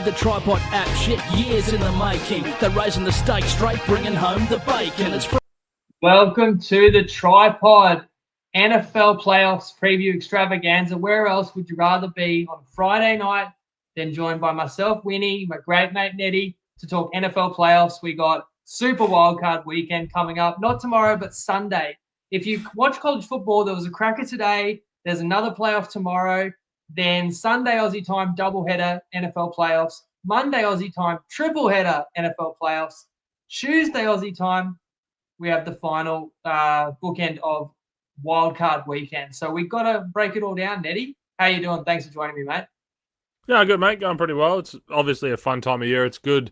the TryPod app, shit, years in the making. They're raising the stakes straight, bringing home the bacon. Welcome to the TryPod NFL Playoffs Preview Extravaganza. Where else would you rather be on Friday night than joined by myself, Winnie, my great mate Neddy, to talk NFL playoffs? We got Super Wildcard Weekend coming up, not tomorrow, but Sunday. If you watch college football, there was a cracker today. There's another playoff tomorrow. Then Sunday Aussie time, doubleheader NFL playoffs. Monday Aussie time, triple header NFL playoffs. Tuesday Aussie time, we have the final bookend of wildcard weekend. So we've got to break it all down. Neddy, how you doing? Thanks for joining me, mate. Yeah, good, mate. Going pretty well. It's obviously a fun time of year. It's good.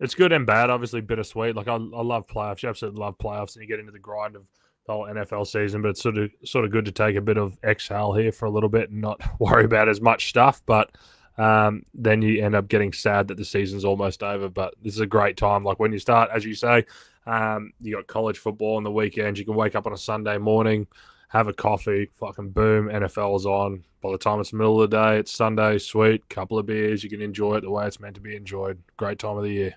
It's good and bad. Obviously bittersweet. Like I love playoffs. You absolutely love playoffs, and you get into the grind of the whole NFL season. But it's sort of good to take a bit of exhale here for a little bit and not worry about as much stuff. But then you end up getting sad that the season's almost over. But this is a great time. Like when you start, as you say, you got college football on the weekend. You can wake up on a Sunday morning, have a coffee, fucking boom, NFL's on. By the time it's the middle of the day, it's Sunday, sweet, couple of beers. You can enjoy it the way it's meant to be enjoyed. Great time of the year.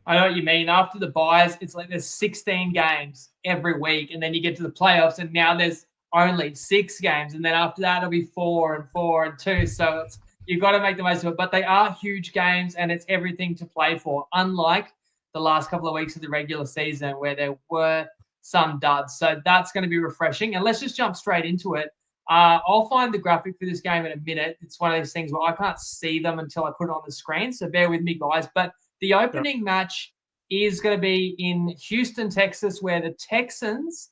I know what you mean. After the buys, it's like there's 16 games every week, and then you get to the playoffs, and now there's only 6 games, and then after that it'll be 4 and 4 and 2. So you've got to make the most of it. But they are huge games, and it's everything to play for, unlike the last couple of weeks of the regular season where there were some duds. So that's going to be refreshing. And let's just jump straight into it. I'll find the graphic for this game in a minute. It's one of those things where I can't see them until I put it on the screen. So bear with me, guys. But the opening match is going to be in Houston, Texas, where the Texans,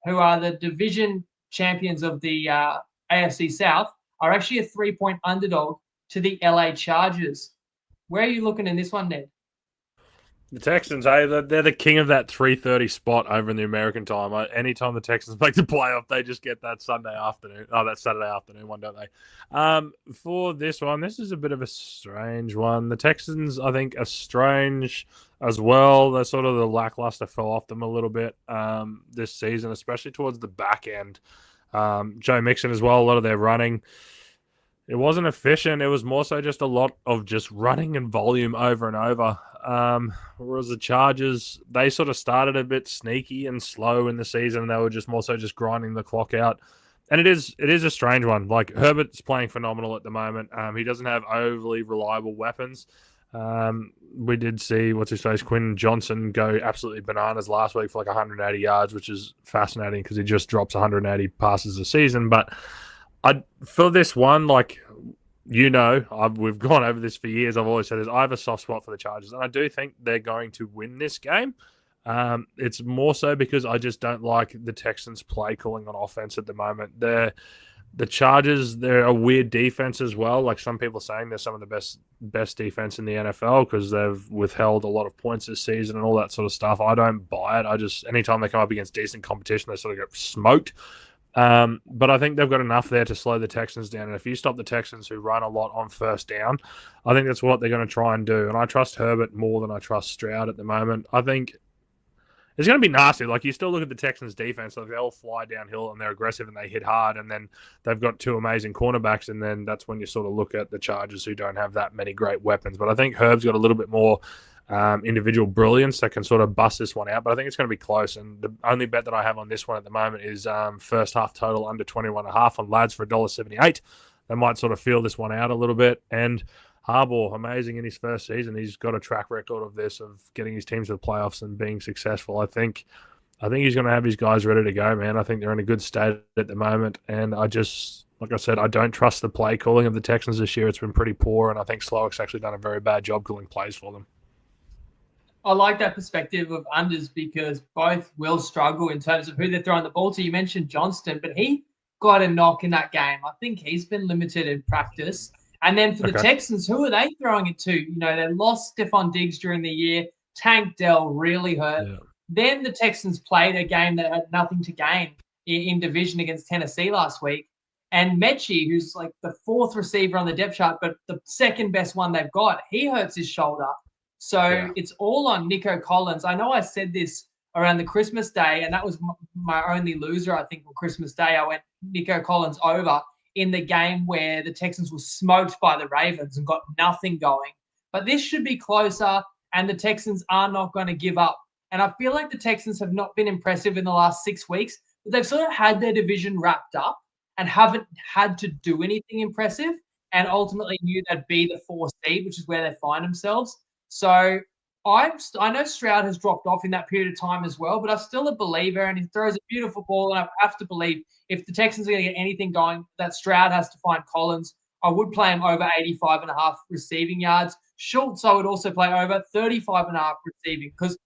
who are the division champions of the AFC South, are actually a 3-point underdog to the LA Chargers. Where are you looking in this one, Ned? The Texans, hey, they're the king of that 3:30 spot over in the American time. Anytime the Texans make the playoff, they just get that Saturday afternoon one, don't they? For this one, this is a bit of a strange one. The Texans, I think, are strange as well. They're sort of the lackluster fell off them a little bit this season, especially towards the back end. Joe Mixon as well, a lot of their running. It wasn't efficient. It was more so just a lot of just running and volume over and over. Whereas the Chargers, they sort of started a bit sneaky and slow in the season, and they were just more so just grinding the clock out. And it is a strange one. Like Herbert's playing phenomenal at the moment. He doesn't have overly reliable weapons. We did see Quinn Johnson go absolutely bananas last week for like 180 yards, which is fascinating because he just drops 180 passes a season. But for this one, like, we've gone over this for years. I've always said this. I have a soft spot for the Chargers, and I do think they're going to win this game. It's more so because I just don't like the Texans' play calling on offense at the moment. The Chargers, they're a weird defense as well. Like some people are saying, they're some of the best defense in the NFL because they've withheld a lot of points this season and all that sort of stuff. I don't buy it. Anytime they come up against decent competition, they sort of get smoked. But I think they've got enough there to slow the Texans down. And if you stop the Texans, who run a lot on first down, I think that's what they're going to try and do. And I trust Herbert more than I trust Stroud at the moment. I think it's going to be nasty. Like, you still look at the Texans' defense, like they all fly downhill and they're aggressive and they hit hard. And then they've got 2 amazing cornerbacks. And then that's when you sort of look at the Chargers, who don't have that many great weapons. But I think Herb's got a little bit more individual brilliance that can sort of bust this one out, but I think it's going to be close. And the only bet that I have on this one at the moment is first half total under 21.5 on lads for $1.78. They might sort of feel this one out a little bit. And Harbaugh, amazing in his first season. He's got a track record of this, of getting his teams to the playoffs and being successful. I think he's going to have his guys ready to go, man. I think they're in a good state at the moment. And like I said, I don't trust the play calling of the Texans this year. It's been pretty poor, and I think Slowick's actually done a very bad job calling plays for them. I like that perspective of unders because both will struggle in terms of who they're throwing the ball to. You mentioned Johnston, but he got a knock in that game. I think he's been limited in practice. And then for the Texans, who are they throwing it to? They lost Stephon Diggs during the year. Tank Dell really hurt. Yeah. Then the Texans played a game that had nothing to gain in division against Tennessee last week. And Mechie, who's like the 4th receiver on the depth chart, but the second best one they've got, he hurts his shoulder. So It's all on Nico Collins. I know I said this around the Christmas day, and that was my only loser, I think, on Christmas day. I went Nico Collins over. in the game where the Texans were smoked by the Ravens and got nothing going. But this should be closer, and the Texans are not going to give up. And I feel like the Texans have not been impressive in the last 6 weeks, but they've sort of had their division wrapped up and haven't had to do anything impressive, and ultimately knew they'd be the 4 seed, which is where they find themselves. So I know Stroud has dropped off in that period of time as well, but I'm still a believer, and he throws a beautiful ball, and I have to believe if the Texans are going to get anything going, that Stroud has to find Collins. I would play him over 85.5 receiving yards. Schultz, I would also play over 35.5 receiving, because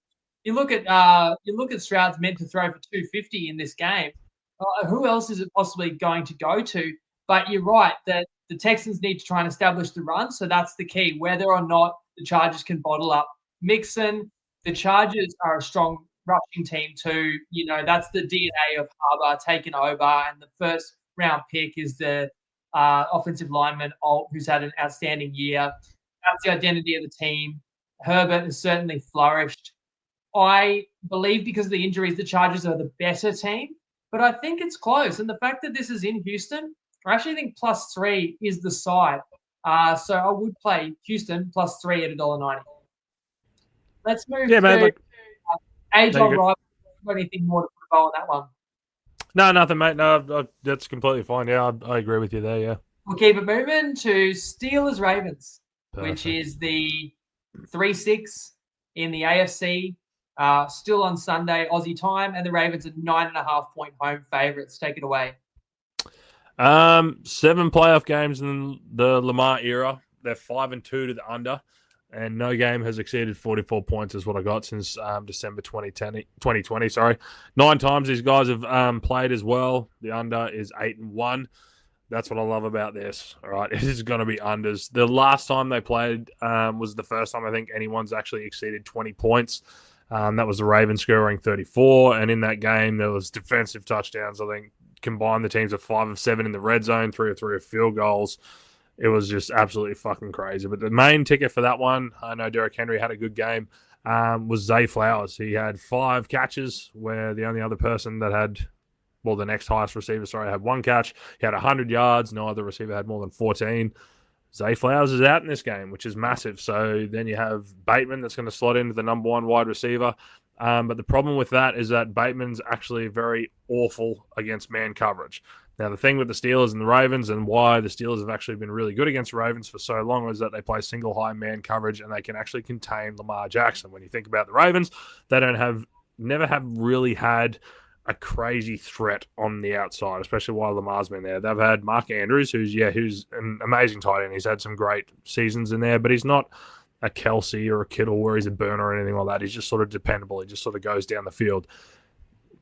you look at Stroud's meant to throw for 250 in this game. Who else is it possibly going to go to? But you're right that the Texans need to try and establish the run, so that's the key. Whether or not the Chargers can bottle up Mixon, the Chargers are a strong rushing team too. You know, that's the DNA of Harbour taking over, and the first round pick is the offensive lineman Alt, who's had an outstanding year. That's the identity of the team. Herbert has certainly flourished. I believe because of the injuries, the Chargers are the better team, but I think it's close. And the fact that this is in Houston, I actually think +3 is the side. So I would play Houston +3 at $1.90. Let's move to age-old rival. Got anything more to put a bow on that one? No, nothing, mate. No, that's completely fine. Yeah, I agree with you there, yeah. We'll keep it moving to Steelers-Ravens, which is the 3-6 in the AFC. Still on Sunday, Aussie time, and the Ravens are 9.5-point home favourites. Take it away. 7 playoff games in the Lamar era. They're 5-2 to the under, and no game has exceeded 44 points is what I got since December 2020. Sorry, 9 times these guys have played as well. The under is 8-1. That's what I love about this. All right, it is going to be unders. The last time they played was the first time I think anyone's actually exceeded 20 points. That was the Ravens scoring 34, and in that game there was defensive touchdowns. I think combined the teams are 5 of 7 in the red zone, 3 of 3 of field goals. It was just absolutely fucking crazy. But the main ticket for that one, I know Derrick Henry had a good game, was Zay Flowers. He had 5 catches, where the only other person that had, well, the next highest receiver, had 1 catch. He had 100 yards. No other receiver had more than 14. Zay Flowers is out in this game, which is massive. So then you have Bateman that's going to slot into the number 1 wide receiver. But the problem with that is that Bateman's actually very awful against man coverage. Now, the thing with the Steelers and the Ravens, and why the Steelers have actually been really good against Ravens for so long, is that they play single high man coverage and they can actually contain Lamar Jackson. When you think about the Ravens, they never have really had a crazy threat on the outside, especially while Lamar's been there. They've had Mark Andrews, who's an amazing tight end. He's had some great seasons in there, but he's not a Kelsey or a Kittle where he's a burner or anything like that. He's just sort of dependable. He just sort of goes down the field.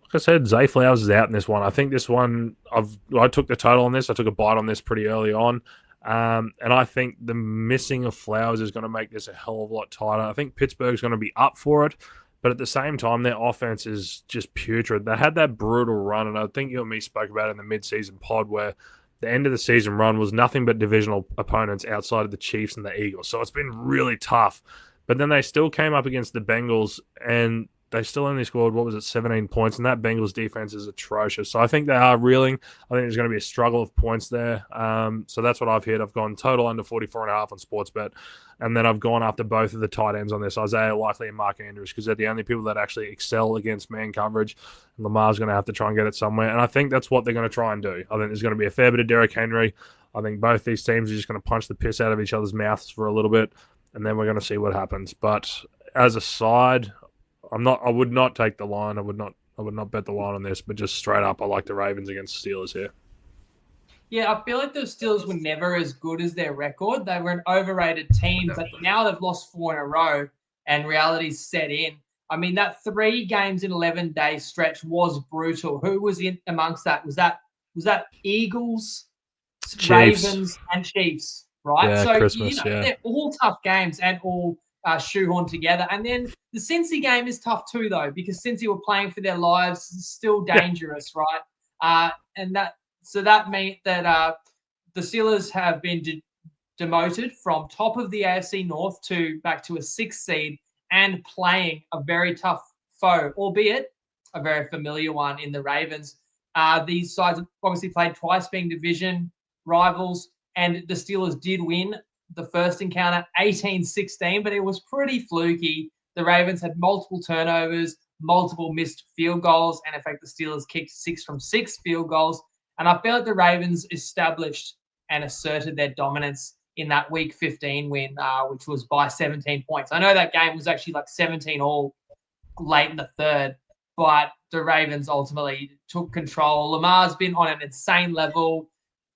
Like I said, Zay Flowers is out in this one. I think this one, I took the total on this. I took a bite on this pretty early on. And I think the missing of Flowers is going to make this a hell of a lot tighter. I think Pittsburgh's going to be up for it. But at the same time, their offense is just putrid. They had that brutal run, and I think you and me spoke about it in the mid-season pod, where the end of the season run was nothing but divisional opponents outside of the Chiefs and the Eagles. So it's been really tough. But then they still came up against the Bengals, and they still only scored, 17 points, and that Bengals defense is atrocious. So I think they are reeling. I think there's going to be a struggle of points there. So that's what I've hit. I've gone total under 44.5 on Sportsbet, and then I've gone after both of the tight ends on this, Isaiah Likely and Mark Andrews, because they're the only people that actually excel against man coverage. And Lamar's going to have to try and get it somewhere, and I think that's what they're going to try and do. I think there's going to be a fair bit of Derrick Henry. I think both these teams are just going to punch the piss out of each other's mouths for a little bit, and then we're going to see what happens. But as a side, I would not take the line. I would not bet the line on this, but just straight up, I like the Ravens against the Steelers here. Yeah, I feel like the Steelers were never as good as their record. They were an overrated team, but now they've lost 4 in a row, and reality's set in. I mean, that 3 games in 11-day stretch was brutal. Who was in amongst that? Was that Eagles, Chiefs. Ravens, and Chiefs, right? Yeah, so Christmas, they're all tough games and all shoehorned together. And then the Cincy game is tough too, though, because Cincy were playing for their lives, still dangerous, right? And that means that the Steelers have been demoted from top of the AFC North back to a 6th seed and playing a very tough foe, albeit a very familiar one in the Ravens. These sides have obviously played twice, being division rivals, and the Steelers did win the first encounter 18-16, but it was pretty fluky. The Ravens had multiple turnovers, multiple missed field goals, and in fact, the Steelers kicked 6 from 6 field goals. And I feel like the Ravens established and asserted their dominance in that Week 15 win, which was by 17 points. I know that game was actually like 17 all late in the third, but the Ravens ultimately took control. Lamar's been on an insane level.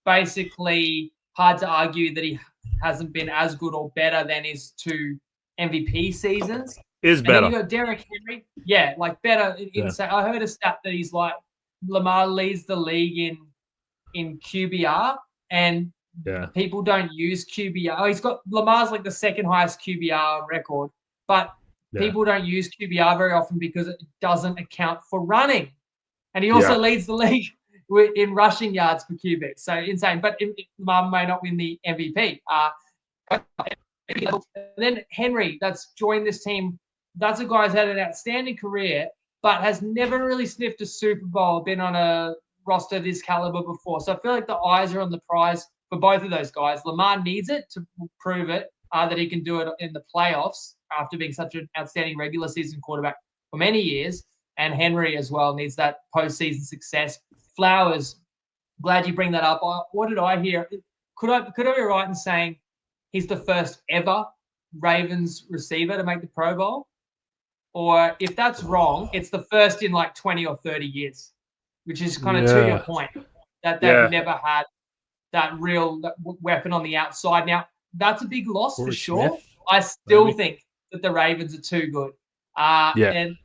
Basically, hard to argue that he hasn't been as good or better than his 2 MVP seasons. Is better. And then you got Derrick Henry. Yeah, like better. I heard a stat that he's like Lamar leads the league in QBR, and people don't use QBR. Lamar's like the second highest QBR on record, but people don't use QBR very often because it doesn't account for running. And he also leads the league in rushing yards per QB. So insane. But Lamar may not win the MVP. And then Henry, that's joined this team. That's a guy who's had an outstanding career, but has never really sniffed a Super Bowl, been on a roster this caliber before. So I feel like the eyes are on the prize for both of those guys. Lamar needs it to prove it, that he can do it in the playoffs after being such an outstanding regular season quarterback for many years. And Henry as well needs that postseason success. Flowers, glad you bring that up. What did I hear? Could I be right in saying he's the first ever Ravens receiver to make the Pro Bowl? Or if that's wrong, it's the first in like 20 or 30 years, which is kind of to your point, that they've never had that real weapon on the outside. Now, that's a big loss for sure. I still think that the Ravens are too good. And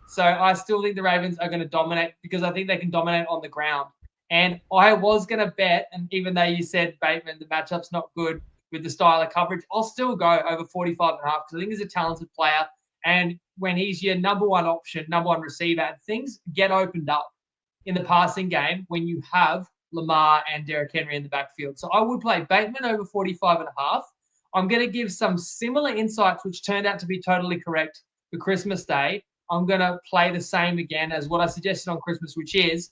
so I still think the Ravens are going to dominate because I think they can dominate on the ground. And I was going to bet, and even though you said, Bateman, the matchup's not good with the style of coverage, I'll still go over 45.5 because I think he's a talented player. And when he's your number one option, number one receiver, and things get opened up in the passing game when you have Lamar and Derrick Henry in the backfield. So I would play Bateman over 45.5. I'm going to give some similar insights, which turned out to be totally correct for Christmas Day. I'm going to play the same again as what I suggested on Christmas, which is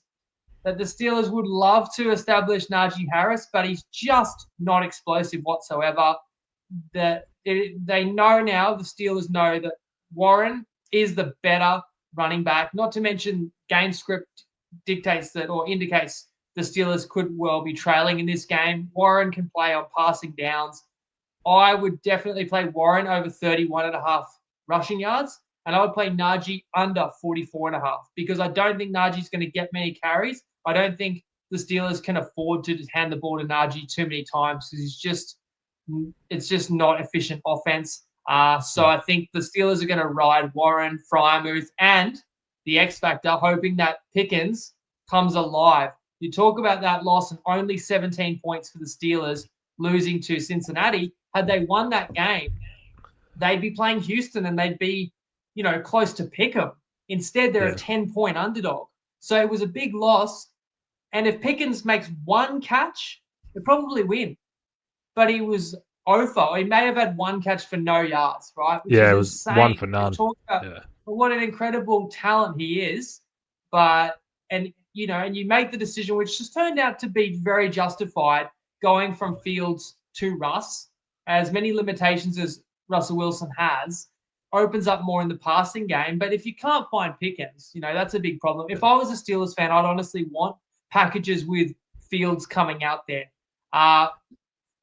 that the Steelers would love to establish Najee Harris, but he's just not explosive whatsoever. They know now, the Steelers know that Warren is the better running back, not to mention game script dictates that or indicates the Steelers could well be trailing in this game. Warren can play on passing downs. I would definitely play Warren over 31.5 rushing yards, and I would play Najee under 44.5 because I don't think Najee's going to get many carries. I don't think the Steelers can afford to just hand the ball to Najee too many times because it's just not efficient offense. So I think the Steelers are going to ride Warren, Freiermuth, and the X Factor, hoping that Pickens comes alive. You talk about that loss and only 17 points for the Steelers losing to Cincinnati. Had they won that game, they'd be playing Houston and they'd be, close to Pick'em. Instead, they're a 10-point underdog. So it was a big loss. And if Pickens makes one catch, they'll probably win. But he was over. He may have had one catch for no yards, right? Which it is was insane. one for none. What an incredible talent he is. And you make the decision, which just turned out to be very justified, going from Fields to Russ. As many limitations as Russell Wilson has, opens up more in the passing game. But if you can't find Pickens, that's a big problem. If I was a Steelers fan, I'd honestly want packages with Fields coming out there. I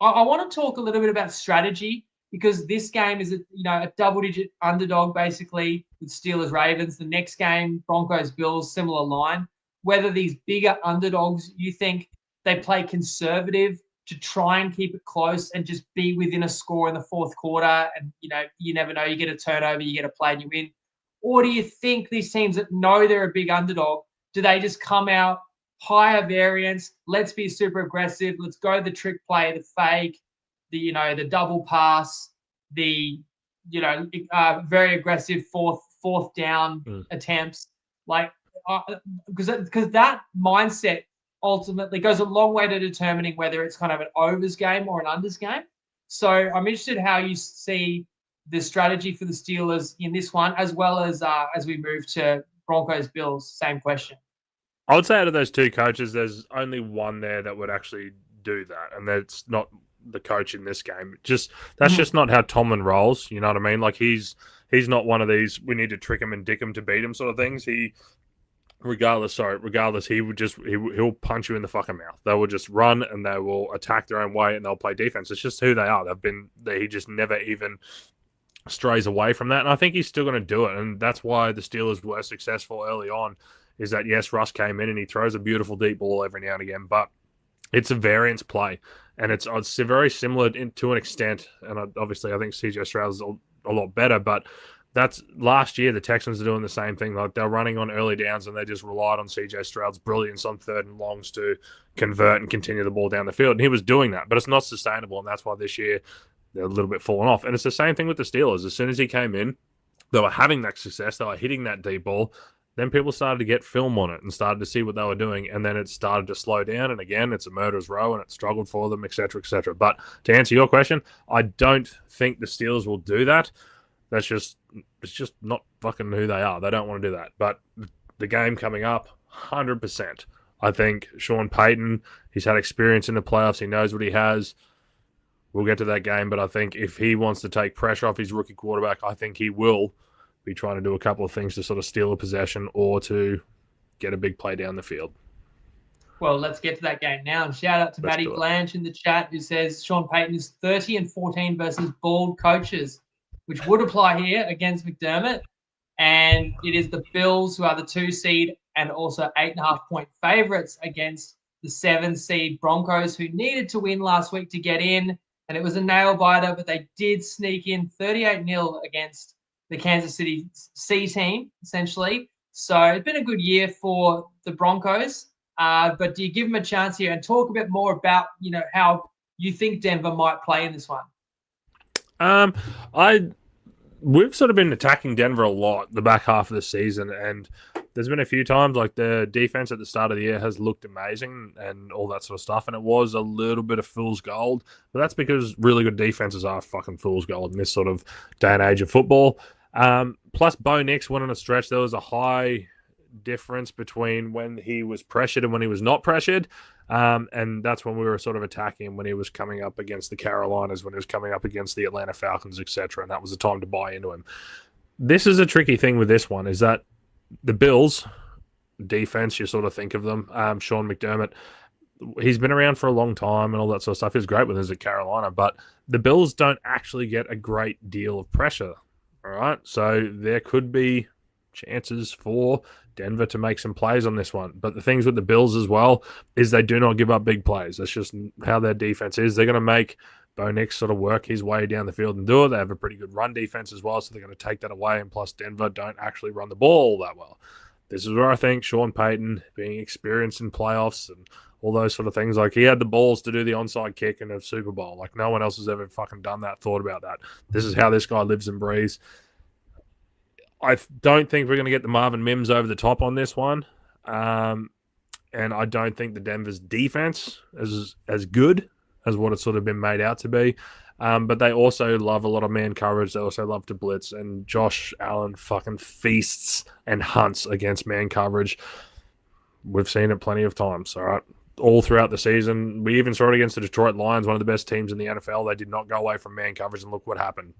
want to talk a little bit about strategy because this game is a double-digit underdog basically with Steelers-Ravens. The next game, Broncos-Bills, similar line. Whether these bigger underdogs, you think they play conservative to try and keep it close and just be within a score in the fourth quarter and, you never know, you get a turnover, you get a play and you win? Or do you think these teams that know they're a big underdog, do they just come out higher variance, let's be super aggressive, let's go the trick play, the fake, the double pass, the very aggressive fourth down attempts, because that mindset ultimately goes a long way to determining whether it's kind of an overs game or an unders game. So I'm interested how you see the strategy for the Steelers in this one, as well as we move to Broncos Bills. Same question. I would say out of those two coaches, there's only one there that would actually do that, and that's not the coach in this game. That's just not how Tomlin rolls. You know what I mean? Like he's not one of these we need to trick him and dick him to beat him sort of things. Regardless, he'll punch you in the fucking mouth. They will just run and they will attack their own way and they'll play defense. It's just who they are. He just never even strays away from that. And I think he's still going to do it. And that's why the Steelers were successful early on, is that yes, Russ came in and he throws a beautiful deep ball every now and again, but it's a variance play. And it's very similar to an extent. And obviously I think CJ Stroud is a lot better, but that's last year. The Texans are doing the same thing. Like they're running on early downs and they just relied on CJ Stroud's brilliance on 3rd and longs to convert and continue the ball down the field. And he was doing that, but it's not sustainable. And that's why this year they're a little bit falling off. And it's the same thing with the Steelers. As soon as he came in, they were having that success. They were hitting that deep ball. Then people started to get film on it and started to see what they were doing. And then it started to slow down. And again, it's a murderer's row and it struggled for them, et cetera, et cetera. But to answer your question, I don't think the Steelers will do that. It's just not fucking who they are. They don't want to do that. But the game coming up, 100%. I think Sean Payton, he's had experience in the playoffs. He knows what he has. We'll get to that game. But I think if he wants to take pressure off his rookie quarterback, I think he will be trying to do a couple of things to sort of steal a possession or to get a big play down the field. Well, let's get to that game now. And shout out to Matty Blanche in the chat who says Sean Payton is 30-14 versus bald coaches, which would apply here against McDermott. And it is the Bills who are the 2 seed and also 8.5-point favorites against the 7 seed Broncos, who needed to win last week to get in. And it was a nail biter, but they did sneak in 38-0 against the Kansas City C team, essentially. So it's been a good year for the Broncos. But do you give them a chance here and talk a bit more about, how you think Denver might play in this one? We've sort of been attacking Denver a lot the back half of the season, and there's been a few times like the defense at the start of the year has looked amazing and all that sort of stuff, and it was a little bit of fool's gold, but that's because really good defenses are fucking fool's gold in this sort of day and age of football. Plus, Bo Nix went on a stretch. There was a high difference between when he was pressured and when he was not pressured. And that's when we were sort of attacking him when he was coming up against the Carolinas, when he was coming up against the Atlanta Falcons, etc. And that was the time to buy into him. This is a tricky thing with this one, is that the Bills defense, you sort of think of them. Sean McDermott, he's been around for a long time and all that sort of stuff. He's great with us at Carolina, but the Bills don't actually get a great deal of pressure. All right. So there could be chances for Denver to make some plays on this one. But the things with the Bills as well is they do not give up big plays. That's just how their defense is. They're going to make Bo Nix sort of work his way down the field and do it. They have a pretty good run defense as well, so they're going to take that away. And plus, Denver don't actually run the ball that well. This is where I think Sean Payton, being experienced in playoffs and all those sort of things, like he had the balls to do the onside kick in a Super Bowl. Like no one else has ever fucking done that, thought about that. This is how this guy lives and breathes. I don't think we're going to get the Marvin Mims over the top on this one. And I don't think the Denver's defense is as good as what it's sort of been made out to be. But they also love a lot of man coverage. They also love to blitz. And Josh Allen fucking feasts and hunts against man coverage. We've seen it plenty of times, all right? All throughout the season. We even saw it against the Detroit Lions, one of the best teams in the NFL. They did not go away from man coverage, and look what happened.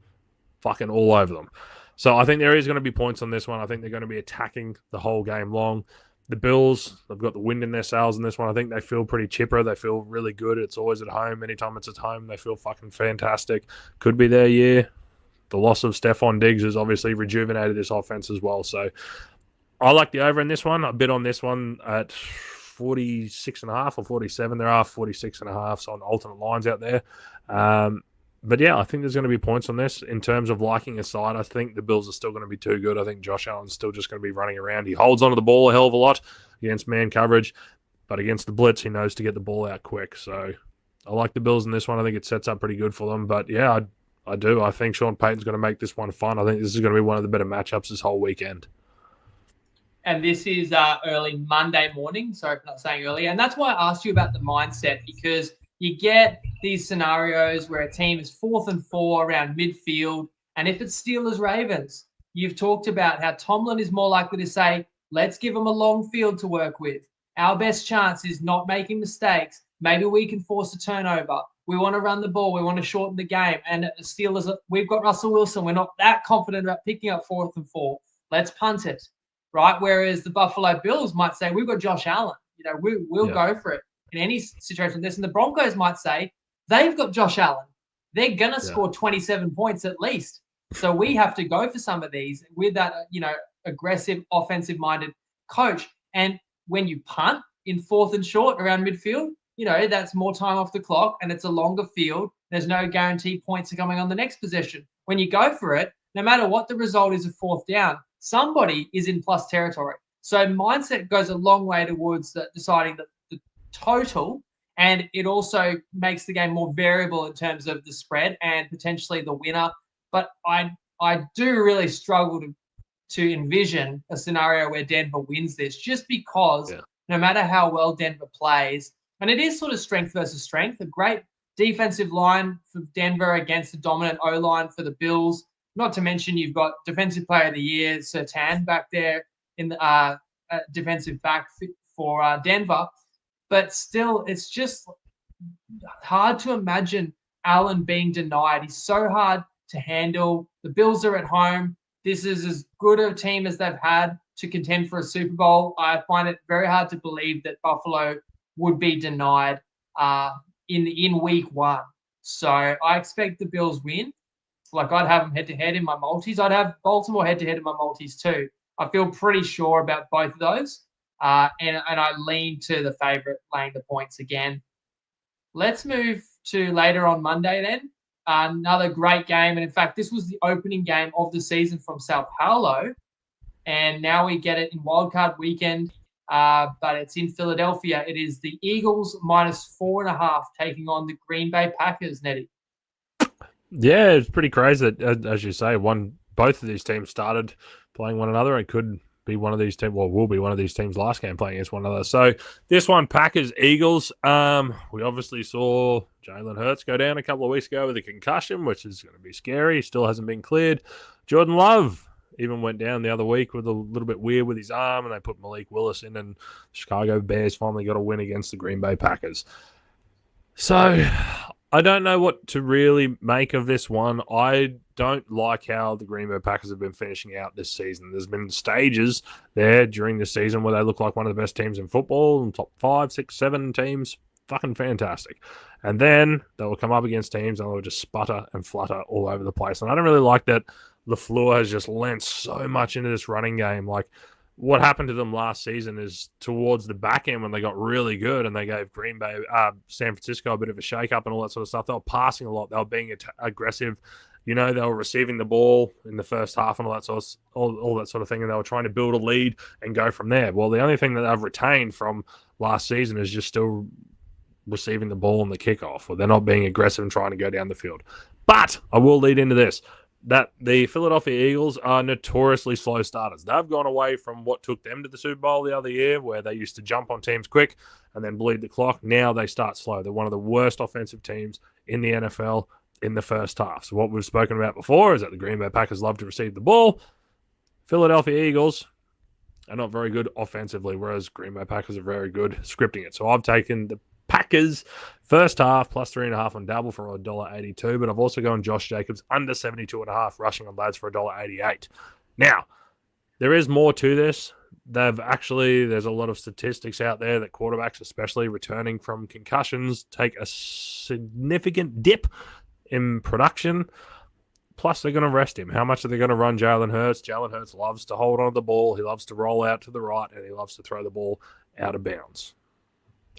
Fucking all over them. So I think there is going to be points on this one. I think they're going to be attacking the whole game long. The Bills, they've got the wind in their sails in this one. I think they feel pretty chipper. They feel really good. It's always at home. Anytime it's at home, they feel fucking fantastic. Could be their year. The loss of Stephon Diggs has obviously rejuvenated this offense as well. So I like the over in this one. I bid on this one at 46.5 or 47. There are 46.5, so on alternate lines out there. But yeah, I think there's going to be points on this. In terms of liking a side, I think the Bills are still going to be too good. I think Josh Allen's still just going to be running around. He holds onto the ball a hell of a lot against man coverage, but against the blitz, he knows to get the ball out quick. So I like the Bills in this one. I think it sets up pretty good for them. But yeah, I do. I think Sean Payton's going to make this one fun. I think this is going to be one of the better matchups this whole weekend. And this is early Monday morning. Sorry for not saying early. And that's why I asked you about the mindset, because you get these scenarios where a team is 4th and 4 around midfield. And if it's Steelers-Ravens, you've talked about how Tomlin is more likely to say, let's give them a long field to work with. Our best chance is not making mistakes, Maybe we can force a turnover. We want to run the ball. We want to shorten the game. And the Steelers, we've got Russell Wilson. We're not that confident about picking up 4th and 4. Let's punt it, right? Whereas the Buffalo Bills might say, we've got Josh Allen. We'll go for it in any situation like this. And the Broncos might say, they've got Josh Allen. They're going to score 27 points at least. So we have to go for some of these with that, aggressive, offensive-minded coach. And when you punt in 4th and short around midfield, that's more time off the clock and it's a longer field. There's no guaranteed points are coming on the next possession. When you go for it, no matter what the result is of 4th down, somebody is in plus territory. So mindset goes a long way towards deciding the total, and it also makes the game more variable in terms of the spread and potentially the winner. But I do really struggle to envision a scenario where Denver wins this, just because no matter how well Denver plays, and it is sort of strength versus strength, a great defensive line for Denver against a dominant O-line for the Bills. Not to mention you've got Defensive Player of the Year, Surtain, back there in the defensive back for Denver. But still, it's just hard to imagine Allen being denied. He's so hard to handle. The Bills are at home. This is as good a team as they've had to contend for a Super Bowl. I find it very hard to believe that Buffalo would be denied in week 1. So I expect the Bills win. Like, I'd have them head-to-head in my multis. I'd have Baltimore head-to-head in my multis too. I feel pretty sure about both of those. And I lean to the favorite laying the points again. Let's move to later on Monday then. Another great game. And in fact, this was the opening game of the season from Sao Paulo. And now we get it in wildcard weekend. But it's in Philadelphia. It is the Eagles -4.5 taking on the Green Bay Packers, Neddy. Yeah, it's pretty crazy that, as you say, both of these teams started playing one another and could be one of these teams, will be one of these teams last game playing against one another. So this one, Packers-Eagles, we obviously saw Jalen Hurts go down a couple of weeks ago with a concussion, which is going to be scary. Still hasn't been cleared. Jordan Love even went down the other week with a little bit weird with his arm, and they put Malik Willis in, and Chicago Bears finally got a win against the Green Bay Packers. So I don't know what to really make of this one. I don't like how the Green Bay Packers have been finishing out this season. There's been stages there during the season where they look like one of the best teams in football, and top 5, 6, 7 teams. Fucking fantastic. And then they will come up against teams and they'll just sputter and flutter all over the place. And I don't really like that LaFleur has just lent so much into this running game. Like, what happened to them last season is towards the back end when they got really good and they gave Green Bay, San Francisco a bit of a shake-up and all that sort of stuff. They were passing a lot. They were being aggressive. They were receiving the ball in the first half and all that sort of thing, and they were trying to build a lead and go from there. Well, the only thing that they've retained from last season is just still receiving the ball in the kickoff, or they're not being aggressive and trying to go down the field. But I will lead into this, that the Philadelphia Eagles are notoriously slow starters. They've gone away from what took them to the Super Bowl the other year, where they used to jump on teams quick and then bleed the clock. Now they start slow. They're one of the worst offensive teams in the NFL in the first half. So what we've spoken about before is that the Green Bay Packers love to receive the ball. Philadelphia Eagles are not very good offensively, whereas Green Bay Packers are very good scripting it. So I've taken the Packers first half plus 3.5 on Dabble for $1.82, but I've also gone Josh Jacobs under 72.5 rushing on Lads for $1.88. Now, there is more to this. There's a lot of statistics out there that quarterbacks, especially returning from concussions, take a significant dip in production. Plus, they're going to rest him. How much are they going to run Jalen Hurts? Jalen Hurts loves to hold on to the ball. He loves to roll out to the right, and he loves to throw the ball out of bounds.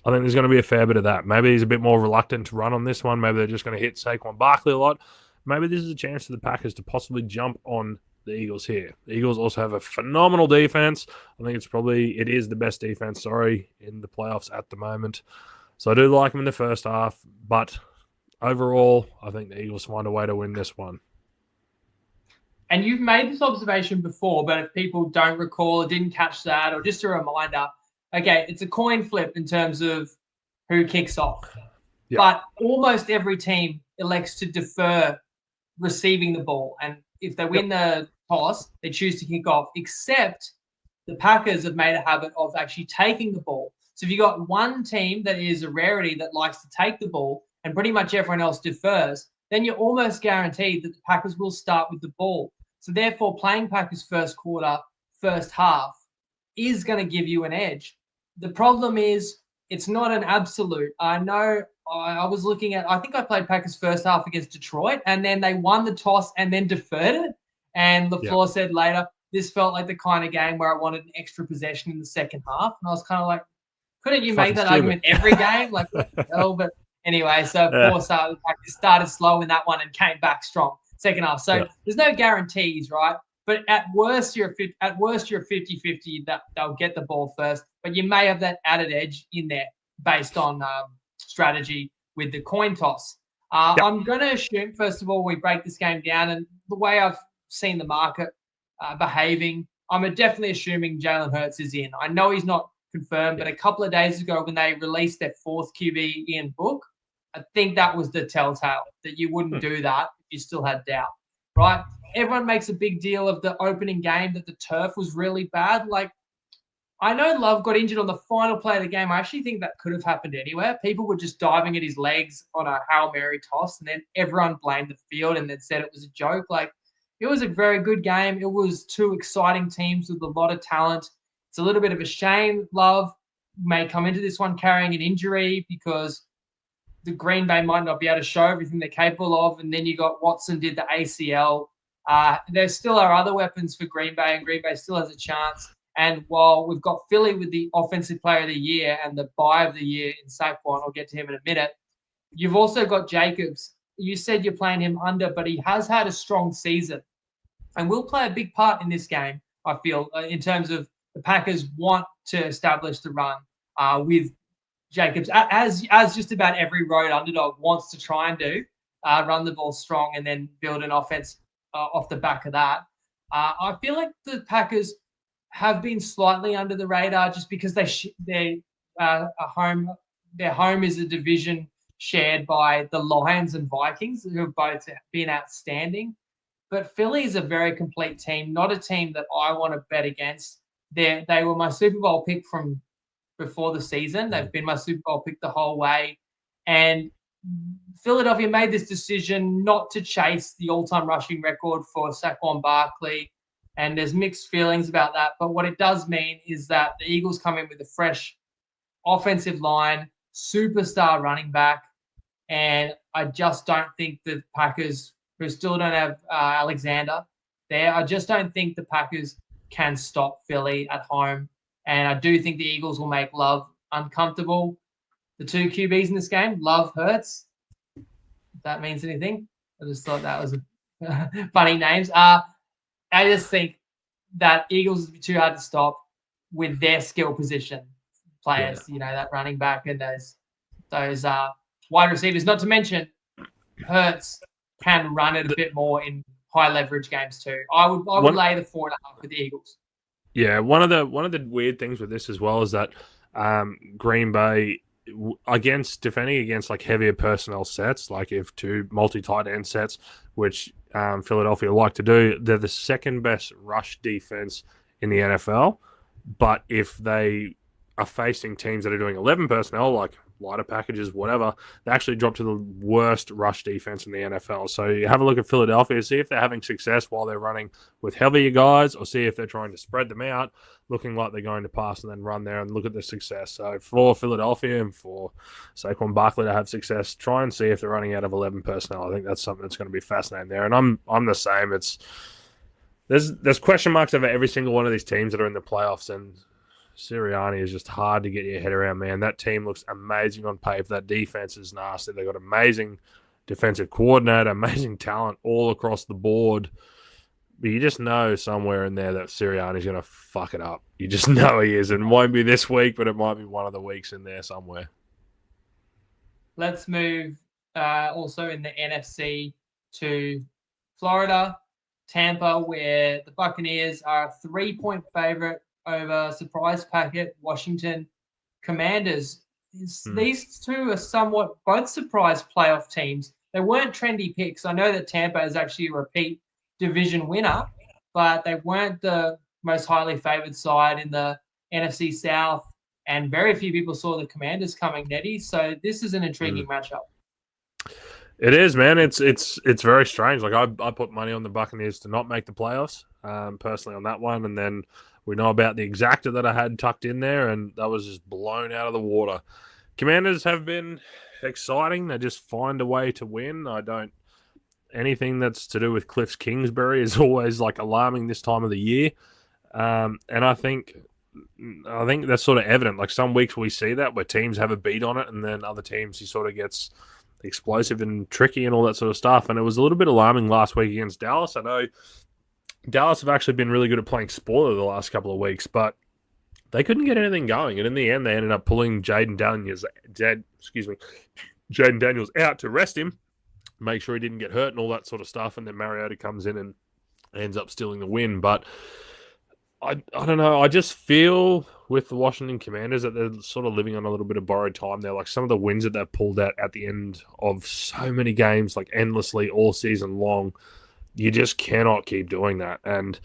I think there's going to be a fair bit of that. Maybe he's a bit more reluctant to run on this one. Maybe they're just going to hit Saquon Barkley a lot. Maybe this is a chance for the Packers to possibly jump on the Eagles here. The Eagles also have a phenomenal defense. I think it is the best defense, in the playoffs at the moment. So I do like them in the first half, but overall, I think the Eagles find a way to win this one. And you've made this observation before, but if people don't recall or didn't catch that, or just a reminder, okay, it's a coin flip in terms of who kicks off. Yep. But almost every team elects to defer receiving the ball. And if they win the toss, they choose to kick off, except the Packers have made a habit of actually taking the ball. So if you got one team that is a rarity that likes to take the ball and pretty much everyone else defers, then you're almost guaranteed that the Packers will start with the ball. So therefore, playing Packers first quarter, first half is going to give you an edge. The problem is it's not an absolute. I know I was looking at, I think I played Packers first half against Detroit, and then they won the toss and then deferred it. And LaFleur said later, this felt like the kind of game where I wanted an extra possession in the second half. And I was kind of like, couldn't you make that argument every game? Like, what the hell? But anyway, so of course, the Packers started slow in that one and came back strong second half. So there's no guarantees, right? But at worst, you're 50-50 that they'll get the ball first. But you may have that added edge in there based on strategy with the coin toss. I'm going to assume, first of all, we break this game down. And the way I've seen the market behaving, I'm definitely assuming Jalen Hurts is in. I know he's not confirmed, but a couple of days ago when they released their fourth QB, Ian Book, I think that was the telltale that you wouldn't do that if you still had doubt, right? Everyone makes a big deal of the opening game that the turf was really bad. Like, I know Love got injured on the final play of the game. I actually think that could have happened anywhere. People were just diving at his legs on a Hail Mary toss, and then everyone blamed the field and then said it was a joke. Like, it was a very good game. It was two exciting teams with a lot of talent. It's a little bit of a shame Love may come into this one carrying an injury because the Green Bay might not be able to show everything they're capable of. And then you got Watson did the ACL. There still are other weapons for Green Bay, and Green Bay still has a chance. And while we've got Philly with the Offensive Player of the Year and the Buy of the Year in Saquon, I'll get to him in a minute, you've also got Jacobs. You said you're playing him under, but he has had a strong season and will play a big part in this game, I feel, in terms of the Packers want to establish the run with Jacobs, as just about every road underdog wants to try and do, run the ball strong and then build an offense off the back of that. I feel like the Packers have been slightly under the radar just because their home is a division shared by the Lions and Vikings, who have both been outstanding. But Philly is a very complete team, not a team that I want to bet against. They were my Super Bowl pick from before the season. They've been my Super Bowl pick the whole way. And Philadelphia made this decision not to chase the all-time rushing record for Saquon Barkley. And there's mixed feelings about that. But what it does mean is that the Eagles come in with a fresh offensive line, superstar running back. And I just don't think the Packers, who still don't have Alexander there, I just don't think the Packers can stop Philly at home. And I do think the Eagles will make Love uncomfortable. The two QBs in this game, Love, Hurts. If that means anything. I just thought that was funny names. I just think that Eagles will be too hard to stop with their skill position players, that running back and those wide receivers. Not to mention, Hurts can run it a bit more in high leverage games too. I would lay the 4.5 with the Eagles. Yeah, one of the weird things with this as well is that Green Bay defending against like heavier personnel sets, like if two multi-tight end sets, which Philadelphia like to do, they're the second best rush defense in the NFL. But if they are facing teams that are doing 11 personnel, like lighter packages, whatever, they actually drop to the worst rush defense in the NFL. So you have a look at Philadelphia, see if they're having success while they're running with heavier guys, or see if they're trying to spread them out, looking like they're going to pass and then run there, and look at the success. So for Philadelphia and for Saquon Barkley to have success, try and see if they're running out of 11 personnel. I think that's something that's going to be fascinating there. And I'm the same. There's question marks over every single one of these teams that are in the playoffs, and Sirianni is just hard to get your head around, man. That team looks amazing on paper. That defense is nasty. They've got amazing defensive coordinator, amazing talent all across the board. But you just know somewhere in there that Sirianni's going to fuck it up. You just know he is. And it won't be this week, but it might be one of the weeks in there somewhere. Let's move also in the NFC to Florida, Tampa, where the Buccaneers are a 3-point favorite over surprise packet Washington Commanders. These two are somewhat both surprise playoff teams. They weren't trendy picks. I know that Tampa is actually a repeat division winner, but they weren't the most highly favored side in the NFC South. and very few people saw the Commanders coming, Neddy. So this is an intriguing matchup. It is, man. It's very strange. Like I put money on the Buccaneers to not make the playoffs, personally on that one, and then we know about the exacta that I had tucked in there, and that was just blown out of the water. Commanders have been exciting. They just find a way to win. Anything that's to do with Cliff Kingsbury is always like alarming this time of the year, and I think that's sort of evident. Like some weeks we see that where teams have a beat on it, and then other teams he sort of gets explosive and tricky and all that sort of stuff. And it was a little bit alarming last week against Dallas. I know Dallas have actually been really good at playing spoiler the last couple of weeks, but they couldn't get anything going. And in the end, they ended up pulling Jaden Daniels out to rest him, make sure he didn't get hurt and all that sort of stuff. And then Mariota comes in and ends up stealing the win. But I don't know. I just feel with the Washington Commanders that they're sort of living on a little bit of borrowed time there. Like some of the wins that they've pulled out at the end of so many games, like endlessly all season long, you just cannot keep doing that. And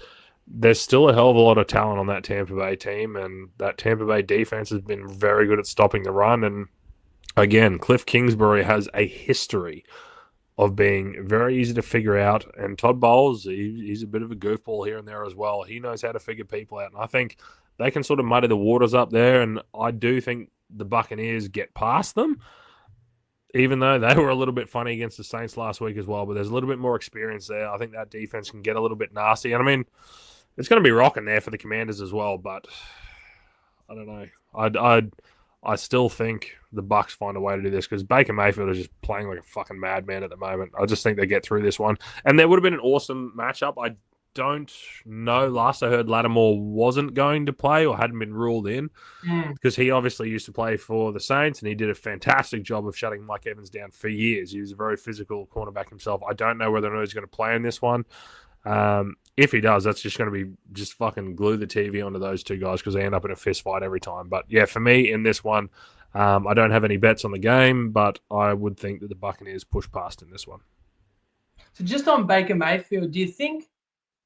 there's still a hell of a lot of talent on that Tampa Bay team, and that Tampa Bay defense has been very good at stopping the run. And again, Cliff Kingsbury has a history of being very easy to figure out. And Todd Bowles, he's a bit of a goofball here and there as well. He knows how to figure people out. And I think they can sort of muddy the waters up there. And I do think the Buccaneers get past them, even though they were a little bit funny against the Saints last week as well. But there's a little bit more experience there. I think that defense can get a little bit nasty. And I mean, it's going to be rocking there for the Commanders as well. But I don't know. I still think the Bucs find a way to do this because Baker Mayfield is just playing like a fucking madman at the moment. I just think they get through this one. And there would have been an awesome matchup. I don't know. Last I heard, Lattimore wasn't going to play or hadn't been ruled in because he obviously used to play for the Saints and he did a fantastic job of shutting Mike Evans down for years. He was a very physical cornerback himself. I don't know whether or not he's going to play in this one. If he does, that's just going to be just fucking glue the TV onto those two guys because they end up in a fist fight every time. But yeah, for me in this one, I don't have any bets on the game, but I would think that the Buccaneers push past in this one. So just on Baker Mayfield, do you think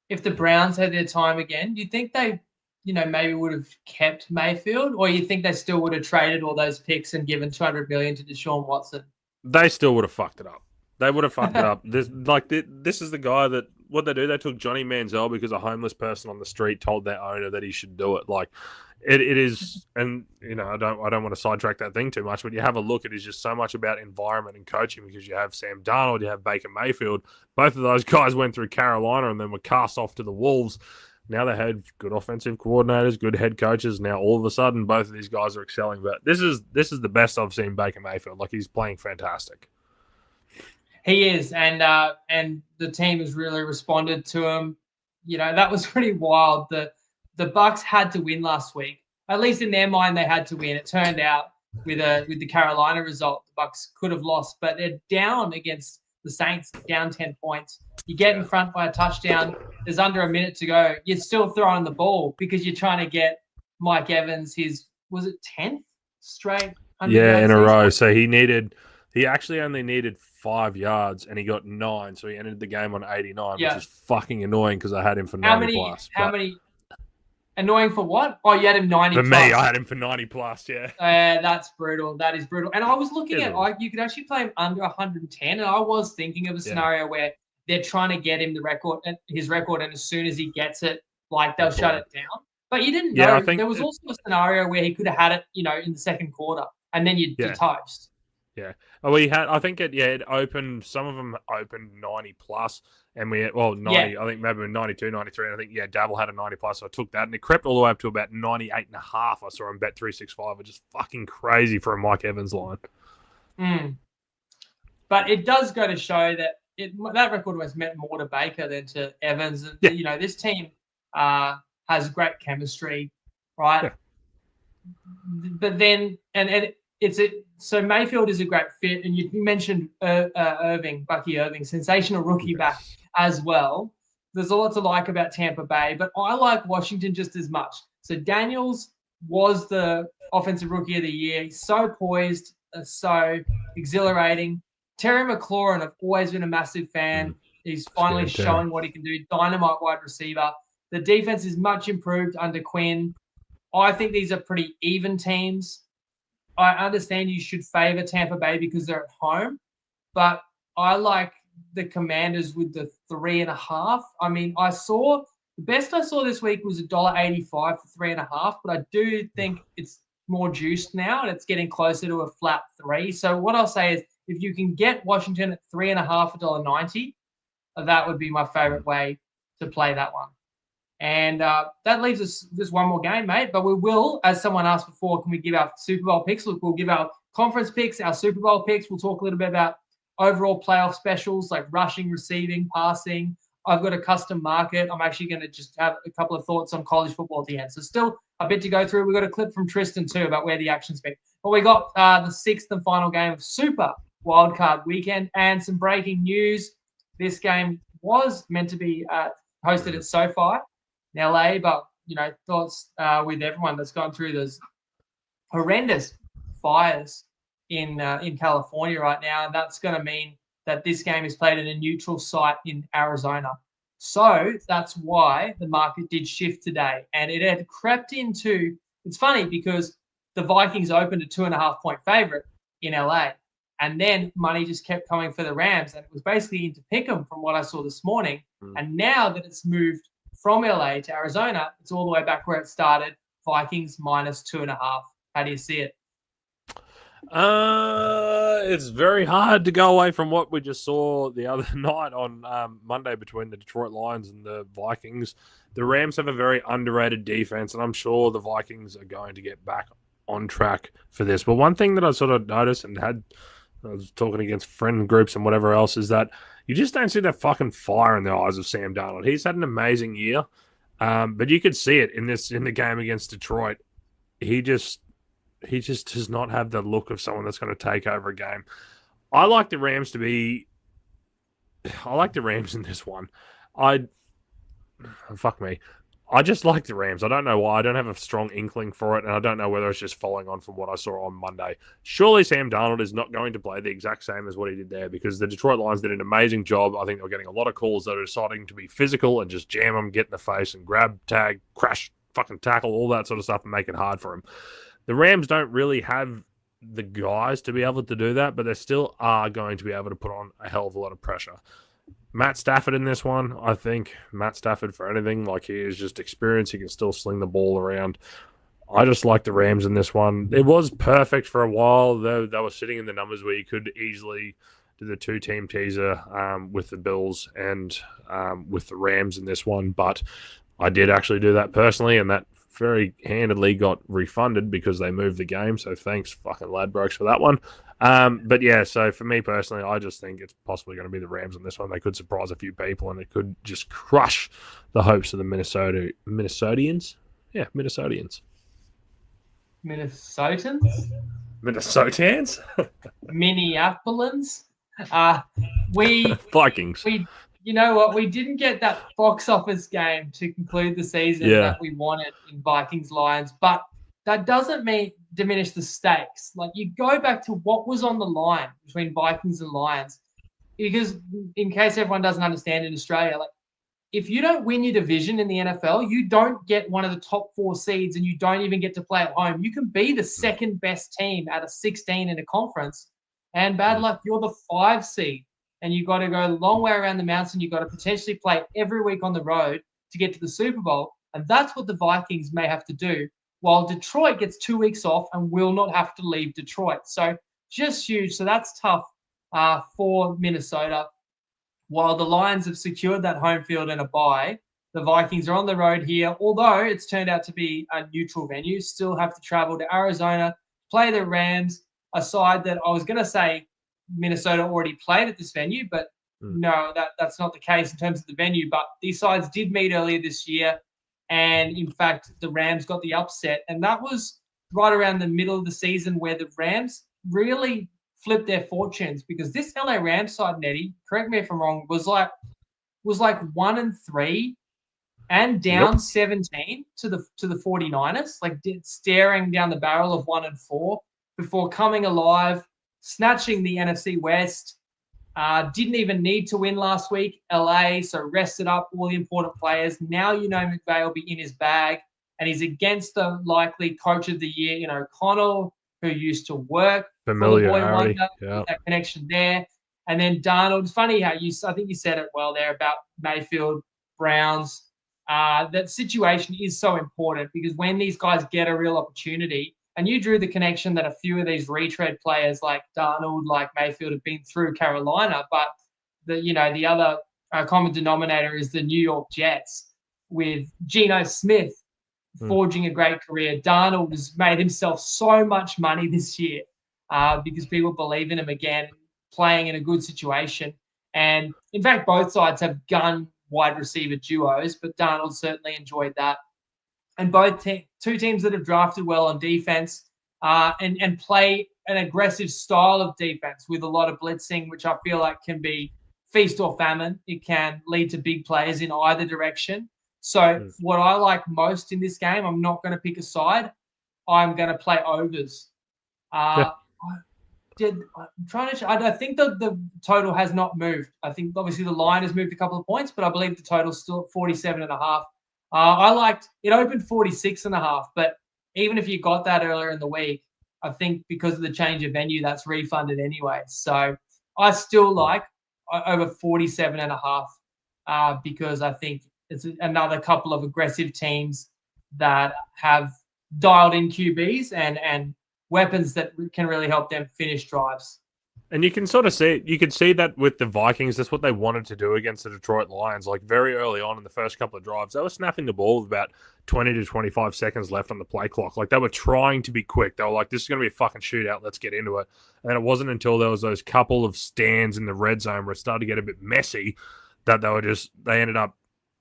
if the Browns had their time again, do you think they, maybe would have kept Mayfield, or you think they still would have traded all those picks and given $200 million to Deshaun Watson? They still would have fucked it up. They would have fucked it up. This is the guy that what they do. They took Johnny Manziel because a homeless person on the street told their owner that he should do it. Like it is, and I don't want to sidetrack that thing too much, but you have a look. It is just so much about environment and coaching because you have Sam Darnold, you have Baker Mayfield. Both of those guys went through Carolina and then were cast off to the Wolves. Now they had good offensive coordinators, good head coaches. Now all of a sudden, both of these guys are excelling. But this is the best I've seen Baker Mayfield. Like he's playing fantastic. He is, and the team has really responded to him. That was pretty wild. The Bucs had to win last week. At least in their mind, they had to win. It turned out with the Carolina result, the Bucs could have lost, but they're down against the Saints, down 10 points. You get in front by a touchdown. There's under a minute to go. You're still throwing the ball because you're trying to get Mike Evans was it 10th straight? Yeah, in a row. So he actually only needed 5 yards and he got 9, so he ended the game on 89, which is fucking annoying because I had him for 90 plus. How many? Annoying for what? Oh, you had him 90 for plus. For me, I had him for 90 plus, yeah. That's brutal. That is brutal. And I was looking at, you could actually play him under 110, and I was thinking of a scenario where they're trying to get him his record, and as soon as he gets it, like they'll shut it down. But you didn't know. There was also a scenario where he could have had it, in the second quarter, and then you're toast. Yeah. Oh, I think it opened, some of them opened 90 plus, and 90, I think maybe 92, 93, and I think, Dabble had a 90 plus, so I took that, and it crept all the way up to about 98 and a half. I saw him bet 365, which is fucking crazy for a Mike Evans line. But it does go to show that that record was meant more to Baker than to Evans. And, this team has great chemistry, right? Yeah. But then, so Mayfield is a great fit, and you mentioned Bucky Irving, sensational rookie back as well. There's a lot to like about Tampa Bay, but I like Washington just as much. So Daniels was the offensive rookie of the year. He's so poised, so exhilarating. Terry McLaurin, I've always been a massive fan. He's finally showing what he can do. Dynamite wide receiver. The defense is much improved under Quinn. I think these are pretty even teams. I understand you should favor Tampa Bay because they're at home, but I like the Commanders with the 3.5. I mean, the best I saw this week was $1.85 for 3.5, but I do think it's more juiced now and it's getting closer to a flat 3. So what I'll say is if you can get Washington at 3.5 $1.90, that would be my favorite way to play that one. And that leaves us just one more game, mate. But we will, as someone asked before, can we give our Super Bowl picks? Look, we'll give our conference picks, our Super Bowl picks. We'll talk a little bit about overall playoff specials like rushing, receiving, passing. I've got a custom market. I'm actually going to just have a couple of thoughts on college football at the end. So still a bit to go through. We've got a clip from Tristan too about where the action's been. But we got the sixth and final game of Super Wildcard Weekend and some breaking news. This game was meant to be hosted at SoFi in LA, but thoughts with everyone that's gone through those horrendous fires in California right now, and that's going to mean that this game is played at a neutral site in Arizona. So that's why the market did shift today, and it had crept into. It's funny because the Vikings opened a 2.5-point favorite in LA, and then money just kept coming for the Rams, and it was basically into pick'em from what I saw this morning. And now that it's moved from LA to Arizona, it's all the way back where it started. Vikings minus 2.5. How do you see it? It's very hard to go away from what we just saw the other night on Monday between the Detroit Lions and the Vikings. The Rams have a very underrated defense, and I'm sure the Vikings are going to get back on track for this. But one thing that I sort of noticed and I was talking against friend groups and whatever else is that you just don't see that fucking fire in the eyes of Sam Darnold. He's had an amazing year, but you could see it in the game against Detroit. He just does not have the look of someone that's going to take over a game. I like the Rams in this one. Fuck me. I just like the Rams. I don't know why. I don't have a strong inkling for it, and I don't know whether it's just following on from what I saw on Monday. Surely Sam Darnold is not going to play the exact same as what he did there because the Detroit Lions did an amazing job. I think they were getting a lot of calls that are deciding to be physical and just jam them, get in the face and grab, tag, crash, fucking tackle, all that sort of stuff and make it hard for him. The Rams don't really have the guys to be able to do that, but they still are going to be able to put on a hell of a lot of pressure. Matt Stafford in this one, I think Matt Stafford for anything, like he is just experienced. He can still sling the ball around. I just like the Rams in this one. It was perfect for a while. They were sitting in the numbers where you could easily do the two-team teaser with the Bills and with the Rams in this one, but I did actually do that personally, and that very handedly got refunded because they moved the game. So thanks, fucking Ladbrokes, for that one. But yeah, so for me personally, I just think it's possibly going to be the Rams on this one. They could surprise a few people, and it could just crush the hopes of the Minnesotans. Yeah, Minnesotans. Minnesotans? Minnesotans? Minneapolis? Vikings. You know what? We didn't get that box office game to conclude the season that we wanted in Vikings Lions, but that doesn't diminish the stakes. Like, you go back to what was on the line between Vikings and Lions, because in case everyone doesn't understand in Australia, like, if you don't win your division in the NFL, you don't get one of the top 4 seeds and you don't even get to play at home. You can be the second best team out of 16 in a conference, and bad luck, you're the 5 seed. And you've got to go a long way around the mountain. You've got to potentially play every week on the road to get to the Super Bowl. And that's what the Vikings may have to do, while Detroit gets 2 weeks off and will not have to leave Detroit. So just huge. So that's tough for Minnesota. While the Lions have secured that home field and a bye, the Vikings are on the road here. Although it's turned out to be a neutral venue, still have to travel to Arizona, play the Rams, a side that I was going to say Minnesota already played at this venue, but no, that's not the case in terms of the venue. But these sides did meet earlier this year, and in fact, the Rams got the upset, and that was right around the middle of the season where the Rams really flipped their fortunes, because this LA Rams side, Neddy, correct me if I'm wrong, was like 1-3 and down 17 to the 49ers, like staring down the barrel of 1-4 before coming alive, snatching the NFC West. Didn't even need to win last week, LA, so rested up all the important players. Now McVay will be in his bag, and he's against the likely coach of the year in O'Connell, who used to work for the Boy Wonder. Yeah. That connection there. And then Darnold, it's funny how I think you said it well there about Mayfield, Browns. That situation is so important because when these guys get a real opportunity, and you drew the connection that a few of these retread players like Darnold, like Mayfield have been through Carolina, but the other common denominator is the New York Jets with Geno Smith forging a great career. Darnold has made himself so much money this year because people believe in him again, playing in a good situation. And in fact, both sides have gun wide receiver duos, but Darnold certainly enjoyed that. And both two teams that have drafted well on defense and play an aggressive style of defense with a lot of blitzing, which I feel like can be feast or famine. It can lead to big plays in either direction. So what I like most in this game, I'm not going to pick a side. I'm going to play overs. I think the total has not moved. I think obviously the line has moved a couple of points, but I believe the total's still 47.5. It opened 46.5, but even if you got that earlier in the week, I think because of the change of venue, that's refunded anyway. So I still like over 47.5 because I think it's another couple of aggressive teams that have dialed in QBs and weapons that can really help them finish drives. And you can sort of see, you could see that with the Vikings, that's what they wanted to do against the Detroit Lions. Like very early on in the first couple of drives, they were snapping the ball with about 20 to 25 seconds left on the play clock. Like they were trying to be quick. They were like, this is going to be a fucking shootout. Let's get into it. And it wasn't until there was those couple of stands in the red zone where it started to get a bit messy that they ended up,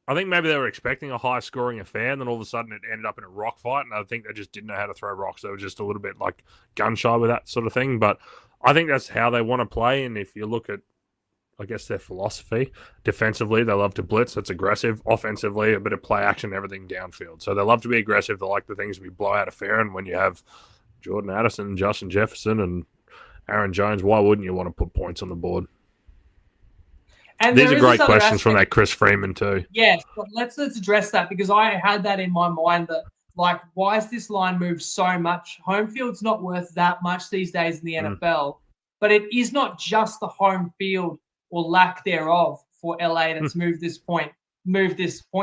I think maybe they were expecting a high-scoring affair, and then all of a sudden it ended up in a rock fight, and I think they just didn't know how to throw rocks. They were just a little bit like gun-shy with that sort of thing, but I think that's how they want to play, and if you look at, I guess, their philosophy, defensively, they love to blitz. It's aggressive. Offensively, a bit of play action, everything downfield. So they love to be aggressive. They like the things to be blowout affair, and when you have Jordan Addison, Justin Jefferson, and Aaron Jones, why wouldn't you want to put points on the board? And these are great questions from that Chris Freeman too. Yes, but let's address that because I had that in my mind that, like, why is this line moved so much? Home field's not worth that much these days in the NFL, but it is not just the home field or lack thereof for LA that's moved this point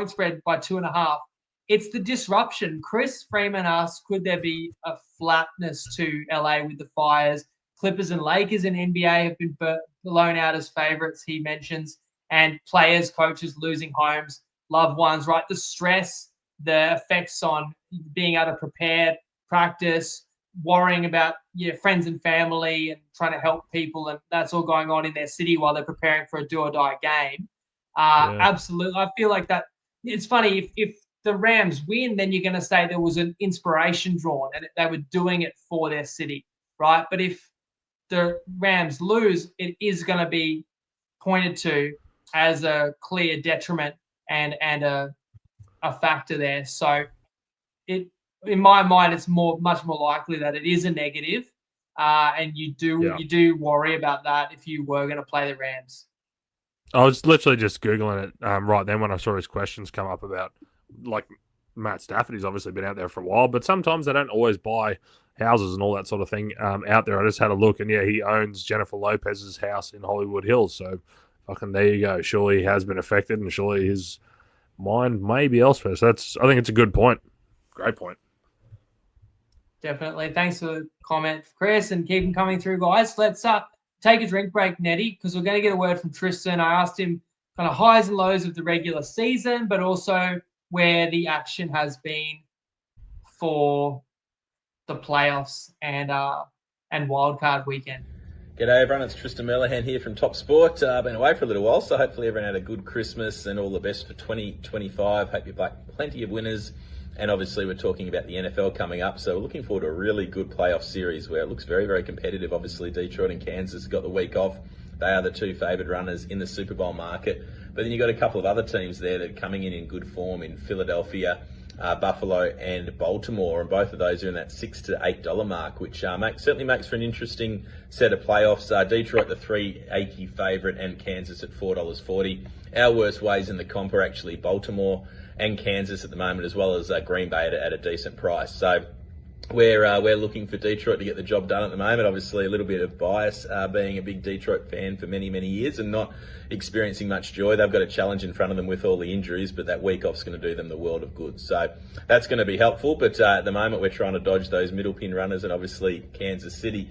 spread by 2.5. It's the disruption. Chris Freeman asks, could there be a flatness to LA with the Fires? Clippers and Lakers in NBA have been blown out as favorites, he mentions, and players, coaches losing homes, loved ones, right? The stress, the effects on being able to prepare, practice, worrying about your friends and family and trying to help people, and that's all going on in their city while they're preparing for a do-or-die game. Absolutely. I feel like that it's funny, if the Rams win, then you're going to say there was an inspiration drawn and they were doing it for their city, right? But if the Rams lose, it is going to be pointed to as a clear detriment and a factor there. So in my mind, it's much more likely that it is a negative, and you do worry about that if you were going to play the Rams. I was literally just Googling it right then when I saw his questions come up about, like, Matt Stafford. He's obviously been out there for a while, but sometimes they don't always buy houses and all that sort of thing out there. I just had a look, and he owns Jennifer Lopez's house in Hollywood Hills. So fucking there you go. Surely he has been affected, and surely his mind may be elsewhere. So I think it's a good point. Great point. Definitely. Thanks for the comment, Chris, and keep them coming through, guys. Let's take a drink break, Neddy, because we're going to get a word from Tristan. I asked him kind of highs and lows of the regular season, but also where the action has been for the playoffs and wildcard weekend. G'day everyone, it's Tristan Merlihan here from Top Sport. I've been away for a little while, so hopefully everyone had a good Christmas and all the best for 2025. Hope you've got plenty of winners, and obviously we're talking about the NFL coming up, so we're looking forward to a really good playoff series where it looks very, very competitive. Obviously Detroit and Kansas got the week off. They are the two favoured runners in the Super Bowl market, but then you've got a couple of other teams there that are coming in good form in Philadelphia, Buffalo and Baltimore, and both of those are in that $6 to $8 mark, which certainly makes for an interesting set of playoffs. Detroit, the $3.80 favourite, and Kansas at $4.40. Our worst ways in the comp are actually Baltimore and Kansas at the moment, as well as Green Bay at a decent price. So we're looking for Detroit to get the job done at the moment. Obviously, a little bit of bias, being a big Detroit fan for many, many years and not experiencing much joy. They've got a challenge in front of them with all the injuries, but that week off's going to do them the world of good. So that's going to be helpful. But at the moment, we're trying to dodge those middle pin runners and obviously Kansas City.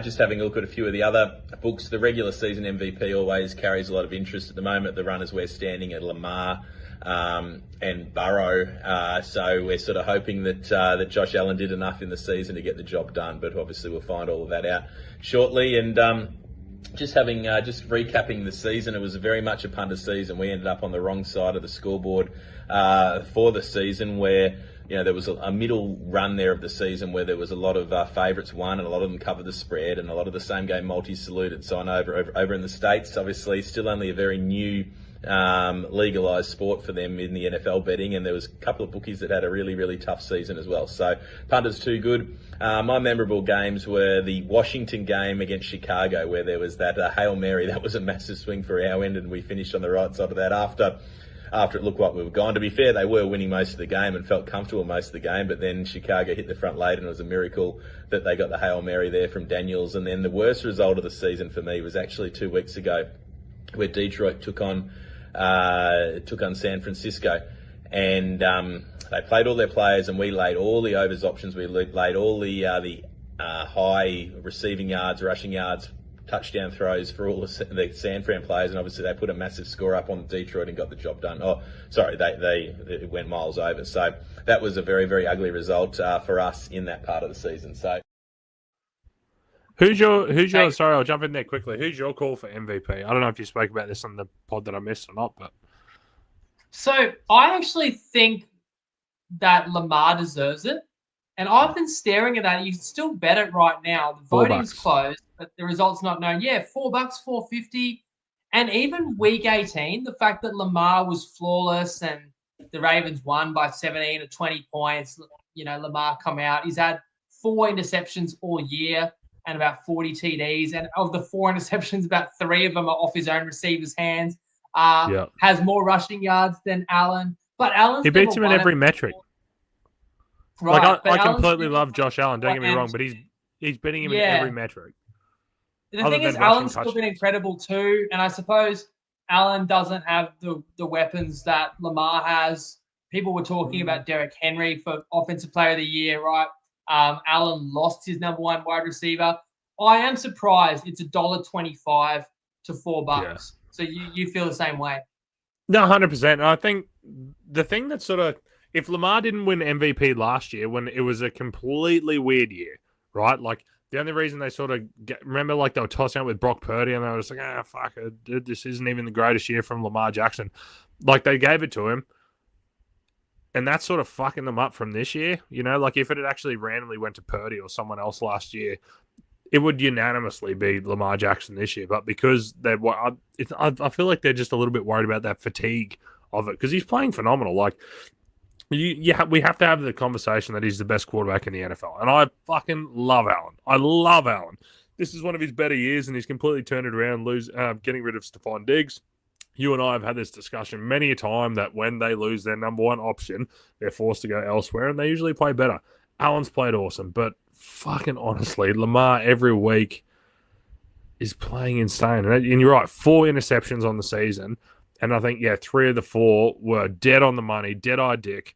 Just having a look at a few of the other books. The regular season MVP always carries a lot of interest at the moment. The runners we're standing at Lamar and Burrow. So we're sort of hoping that Josh Allen did enough in the season to get the job done, but obviously we'll find all of that out shortly. And just recapping the season, it was very much a punter season. We ended up on the wrong side of the scoreboard for the season, where there was a middle run there of the season where there was a lot of favourites won, and a lot of them covered the spread, and a lot of the same game multis saluted. So I know over in the States, obviously, still only a very new legalised sport for them in the NFL betting, and there was a couple of bookies that had a really, really tough season as well. So punters too good. My memorable games were the Washington game against Chicago, where there was that Hail Mary. That was a massive swing for our end, and we finished on the right side of that after it looked like we were gone. To be fair, they were winning most of the game and felt comfortable most of the game, but then Chicago hit the front late, and it was a miracle that they got the Hail Mary there from Daniels. And then the worst result of the season for me was actually 2 weeks ago, where Detroit took on San Francisco, and they played all their players, and we laid all the overs options. We laid all the high receiving yards, rushing yards, touchdown throws for all the San Fran players, and obviously they put a massive score up on Detroit and got the job done. Oh, sorry, it went miles over. So that was a very, very ugly result for us in that part of the season. So. Who's your? Sorry, I'll jump in there quickly. Who's your call for MVP? I don't know if you spoke about this on the pod that I missed or not, but. So I actually think that Lamar deserves it, and I've been staring at that. You can still bet it right now. The voting's closed, but the result's not known. Yeah, $4, $4.50, and even week 18, the fact that Lamar was flawless and the Ravens won by 17 or 20 points. Lamar come out. He's had 4 interceptions all year and about 40 TDs. And of the 4 interceptions, about 3 of them are off his own receiver's hands. Has more rushing yards than Allen. But he beats him in every metric. Right. I completely love Josh Allen, don't get me wrong, but he's beating him in every metric. The thing is, Allen's still been incredible too. And I suppose Allen doesn't have the weapons that Lamar has. People were talking about Derrick Henry for Offensive Player of the Year, right? Allen lost his number 1 wide receiver. I am surprised it's $1.25 to $4. Yeah. So you feel the same way? No, 100%. And I think the thing that sort of, if Lamar didn't win MVP last year when it was a completely weird year, right? Like the only reason they sort of remember, like they were tossing out with Brock Purdy and they were just like, fuck it, dude, this isn't even the greatest year from Lamar Jackson. Like they gave it to him. And that's sort of fucking them up from this year. Like if it had actually randomly went to Purdy or someone else last year, it would unanimously be Lamar Jackson this year. But because I feel like they're just a little bit worried about that fatigue of it because he's playing phenomenal. Like we have to have the conversation that he's the best quarterback in the NFL. And I fucking love Allen. I love Allen. This is one of his better years, and he's completely turned it around, getting rid of Stephon Diggs. You and I have had this discussion many a time that when they lose their number 1 option, they're forced to go elsewhere, and they usually play better. Allen's played awesome, but fucking honestly, Lamar every week is playing insane. And you're right, 4 interceptions on the season, and I think, 3 of the 4 were dead on the money, dead-eye dick,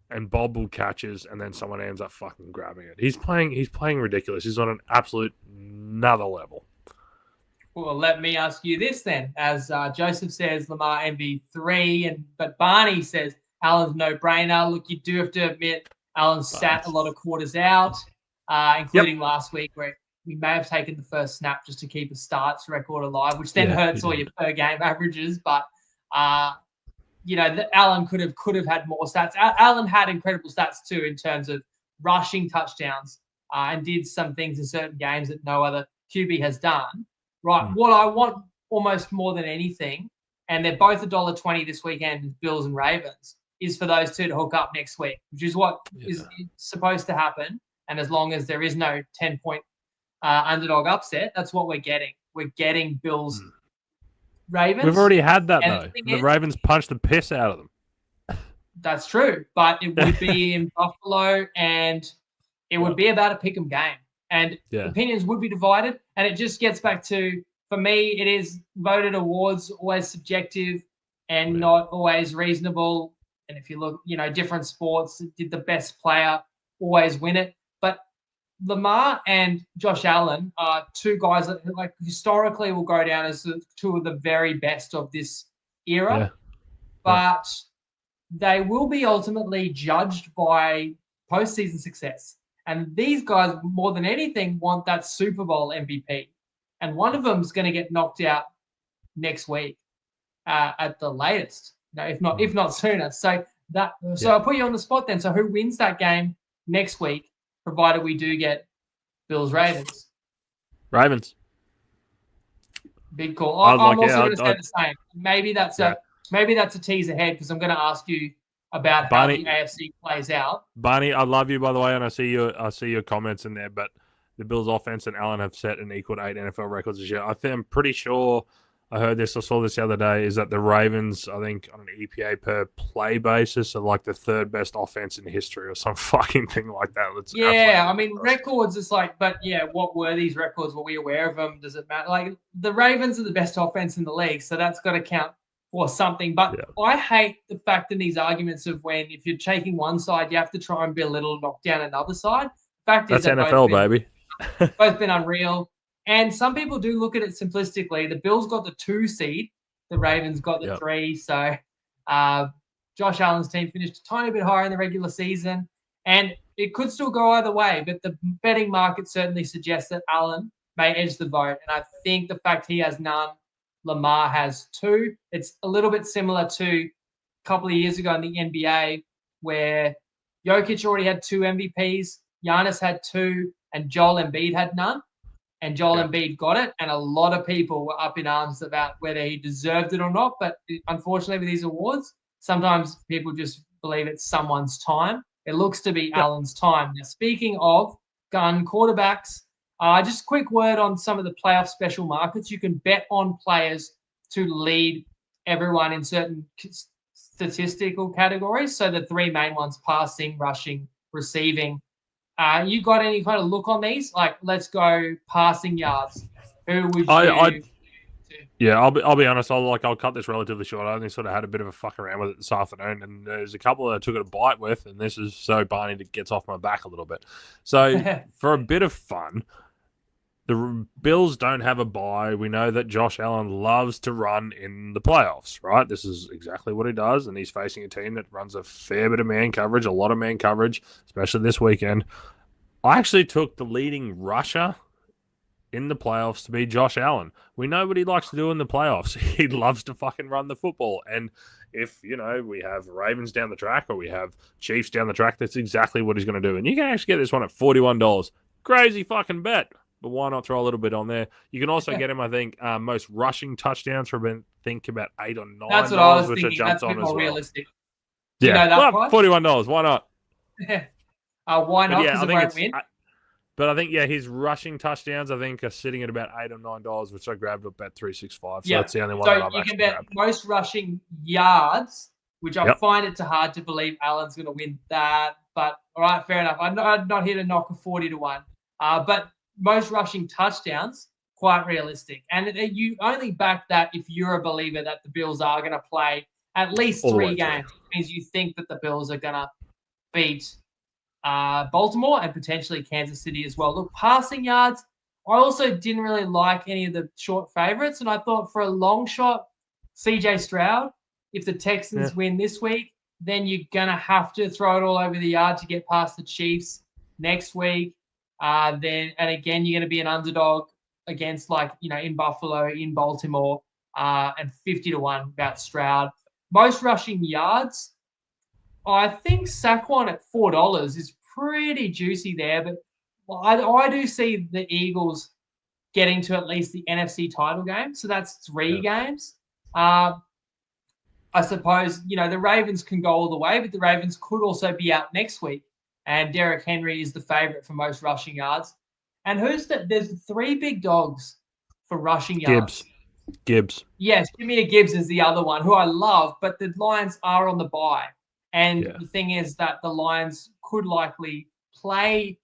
and bobbled catches, and then someone ends up fucking grabbing it. He's playing ridiculous. He's on an absolute another level. Well, let me ask you this then. As Joseph says, Lamar MV3, but Barney says Allen's no-brainer. Look, you do have to admit Allen sat a lot of quarters out, including last week where we may have taken the first snap just to keep a starts record alive, which then hurts all your per-game averages. But, Allen could have had more stats. Allen had incredible stats too in terms of rushing touchdowns and did some things in certain games that no other QB has done. Right, what I want almost more than anything, and they're both $1.20 this weekend, Bills and Ravens, is for those two to hook up next week, which is what is supposed to happen. And as long as there is no 10-point underdog upset, that's what we're getting. We're getting Bills, Ravens. We've already had that, though. The Ravens punched the piss out of them. That's true, but it would be in Buffalo, and it would be about a pick'em game, and opinions would be divided. And it just gets back to, for me, it is voted awards always subjective and not always reasonable. And if you look, different sports, did the best player always win it? But Lamar and Josh Allen are two guys that historically will go down as two of the very best of this era, but they will be ultimately judged by postseason success. And these guys, more than anything, want that Super Bowl MVP. And one of them is going to get knocked out next week at the latest, if not sooner. So I'll put you on the spot then. So who wins that game next week, provided we do get Bills-Ravens? Ravens. Big call. I'm also going to say the same. Maybe that's a tease ahead, because I'm going to ask you about how the AFC plays out. Barney, I love you, by the way, and I see your comments in there, but the Bills' offense and Allen have set an equal to 8 NFL records this year. I'm pretty sure I heard this, I saw this the other day, is that the Ravens, I think, on an EPA per play basis, are like the third best offense in history or some fucking thing like that. Records is what were these records? Were we aware of them? Does it matter? Like, the Ravens are the best offense in the league, so that's got to count for something. But I hate the fact in these arguments of when, if you're taking one side, you have to try and belittle, knock down another side. Fact is that's NFL, baby. Both been unreal. And some people do look at it simplistically. The Bills got the 2 seed. The Ravens got the 3. So Josh Allen's team finished a tiny bit higher in the regular season. And it could still go either way. But the betting market certainly suggests that Allen may edge the vote. And I think the fact he has none, Lamar has 2. It's a little bit similar to a couple of years ago in the NBA, where Jokic already had 2 MVPs, Giannis had 2, and Joel Embiid had none. And Joel Embiid got it, and a lot of people were up in arms about whether he deserved it or not. But unfortunately, with these awards, sometimes people just believe it's someone's time. It looks to be Allen's time. Now, speaking of gun quarterbacks, just a quick word on some of the playoff special markets. You can bet on players to lead everyone in certain statistical categories. So the 3 main ones: passing, rushing, receiving. You got any kind of look on these? Like, let's go passing yards. Who would you? Yeah, I'll be honest. I'll cut this relatively short. I only sort of had a bit of a fuck around with it this afternoon, and there's a couple that I took it a bite with, and this is so Barney that gets off my back a little bit. So for a bit of fun, the Bills don't have a bye. We know that Josh Allen loves to run in the playoffs, right? This is exactly what he does, and he's facing a team that runs a fair bit of man coverage, a lot of man coverage, especially this weekend. I actually took the leading rusher in the playoffs to be Josh Allen. We know what he likes to do in the playoffs. He loves to fucking run the football. And if, we have Ravens down the track or we have Chiefs down the track, that's exactly what he's going to do. And you can actually get this one at $41. Crazy fucking bet. But why not throw a little bit on there? You can also get him, I think, most rushing touchdowns for about $8 or $9. That's what I was which thinking. That's a bit more realistic. Yeah, $41. Why not? Why not? Because it won't win. But I think, his rushing touchdowns, I think, are sitting at about $8 or $9, which I grabbed up at $3.65. So that's the only one that I've actually you can bet most rushing yards, which I find it hard to believe Allen's going to win that. But all right, fair enough. I'm not here to knock a 40 to 1. But most rushing touchdowns, quite realistic. And you only back that if you're a believer that the Bills are going to play at least 3 games. It means you think that the Bills are going to beat Baltimore and potentially Kansas City as well. Look, passing yards, I also didn't really like any of the short favorites. And I thought for a long shot, CJ Stroud, if the Texans win this week, then you're going to have to throw it all over the yard to get past the Chiefs next week. And again, you're going to be an underdog against, in Buffalo, in Baltimore, and 50 to 1 about Stroud. Most rushing yards, I think Saquon at $4 is pretty juicy there, but I do see the Eagles getting to at least the NFC title game. So that's 3 games. I suppose, the Ravens can go all the way, but the Ravens could also be out next week. And Derrick Henry is the favorite for most rushing yards. And there's 3 big dogs for rushing yards. Gibbs. Yes, Jimmy Gibbs is the other one, who I love, but the Lions are on the bye. And Yeah. the thing is that the Lions could likely play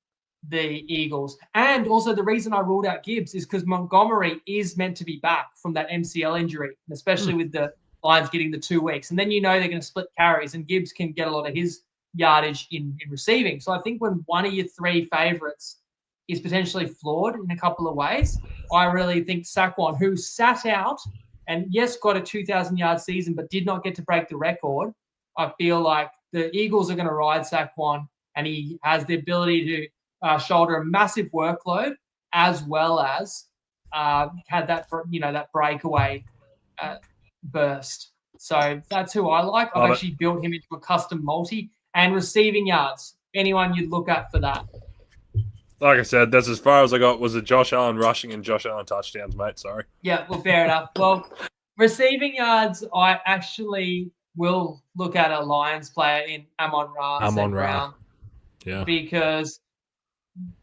the Eagles. And also the reason I ruled out Gibbs is because Montgomery is meant to be back from that MCL injury, and especially with the Lions getting the 2 weeks. And then they're going to split carries, and Gibbs can get a lot of his yardage in receiving. So I think when one of your three favourites is potentially flawed in a couple of ways, I really think Saquon, who sat out and yes, got a 2,000-yard season, but did not get to break the record, I feel like the Eagles are going to ride Saquon, and he has the ability to shoulder a massive workload, as well as had that breakaway burst. So that's who I like. I've actually built him into a custom multi. And receiving yards, anyone you'd look at for that? Like I said, that's as far as I got. Was it Josh Allen rushing and Josh Allen touchdowns, mate? Sorry. Yeah, well, fair enough. Well, receiving yards, I actually will look at a Lions player in Amon-Ra St. Brown. Yeah. Because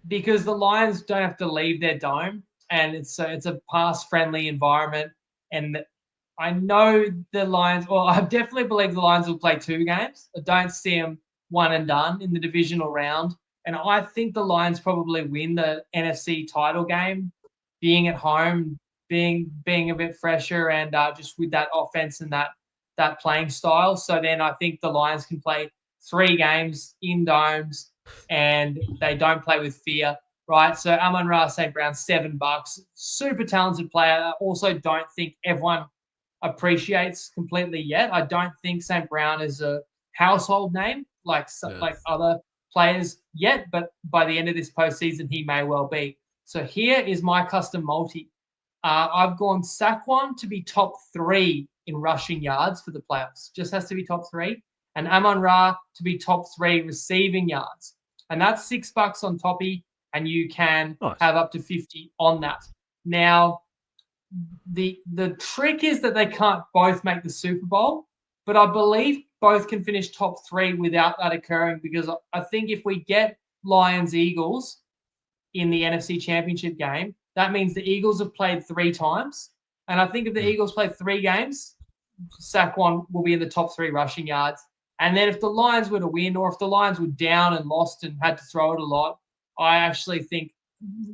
the Lions don't have to leave their dome, and it's a pass-friendly environment. And I know the Lions, or I definitely believe the Lions will play 2 games. I don't see them one and done in the divisional round. And I think the Lions probably win the NFC title game, being at home, being a bit fresher, and just with that offense and that playing style. So then I think the Lions can play 3 games in domes, and they don't play with fear, right? So Amon-Ra St. Brown, $7, super talented player. I also don't think everyone appreciates completely yet. I don't think St. Brown is a household name like other players yet, but by the end of this postseason, he may well be. So here is my custom multi. I've gone Saquon to be top 3 in rushing yards for the playoffs. Just has to be top 3. And Amon-Ra to be top 3 receiving yards. And that's $6 on Toppy, and you can have up to 50 on that. Now, the trick is that they can't both make the Super Bowl, but I believe both can finish top 3 without that occurring, because I think if we get Lions-Eagles in the NFC Championship game, that means the Eagles have played 3 times. And I think if the Eagles play 3 games, Saquon will be in the top 3 rushing yards. And then if the Lions were to win, or if the Lions were down and lost and had to throw it a lot, I actually think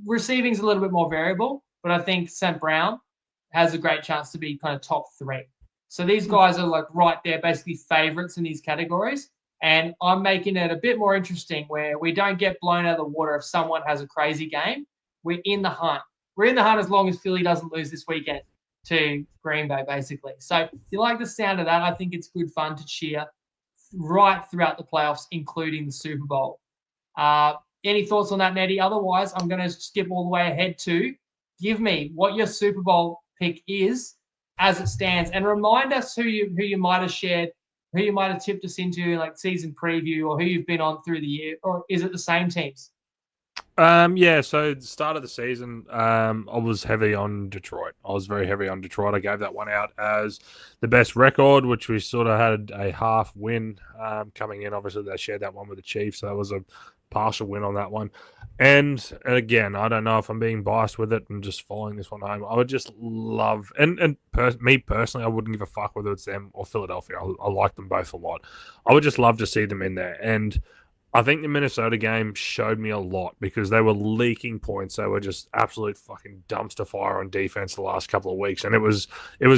receiving is a little bit more variable, but I think St. Brown has a great chance to be kind of top 3. So these guys are like right there, basically favorites in these categories. And I'm making it a bit more interesting where we don't get blown out of the water if someone has a crazy game. We're in the hunt. We're in the hunt as long as Philly doesn't lose this weekend to Green Bay, basically. So if you like the sound of that, I think it's good fun to cheer right throughout the playoffs, including the Super Bowl. Any thoughts on that, Neddy? Otherwise, I'm going to skip all the way ahead to give me what your Super Bowl pick is as it stands, and remind us who you might have shared, who you might have tipped us into like season preview, or who you've been on through the year, or is it the same teams? So at the start of the season, I was heavy on Detroit. I was very heavy on Detroit. I gave that one out as the best record, which we sort of had a half win coming in. Obviously, they shared that one with the Chiefs, so that was a partial win on that one. And again, I don't know if I'm being biased with it and just following this one home. I would just love, me personally, I wouldn't give a fuck whether it's them or Philadelphia. I like them both a lot. I would just love to see them in there. And I think the Minnesota game showed me a lot because they were leaking points. They were just absolute fucking dumpster fire on defense the last couple of weeks. And it was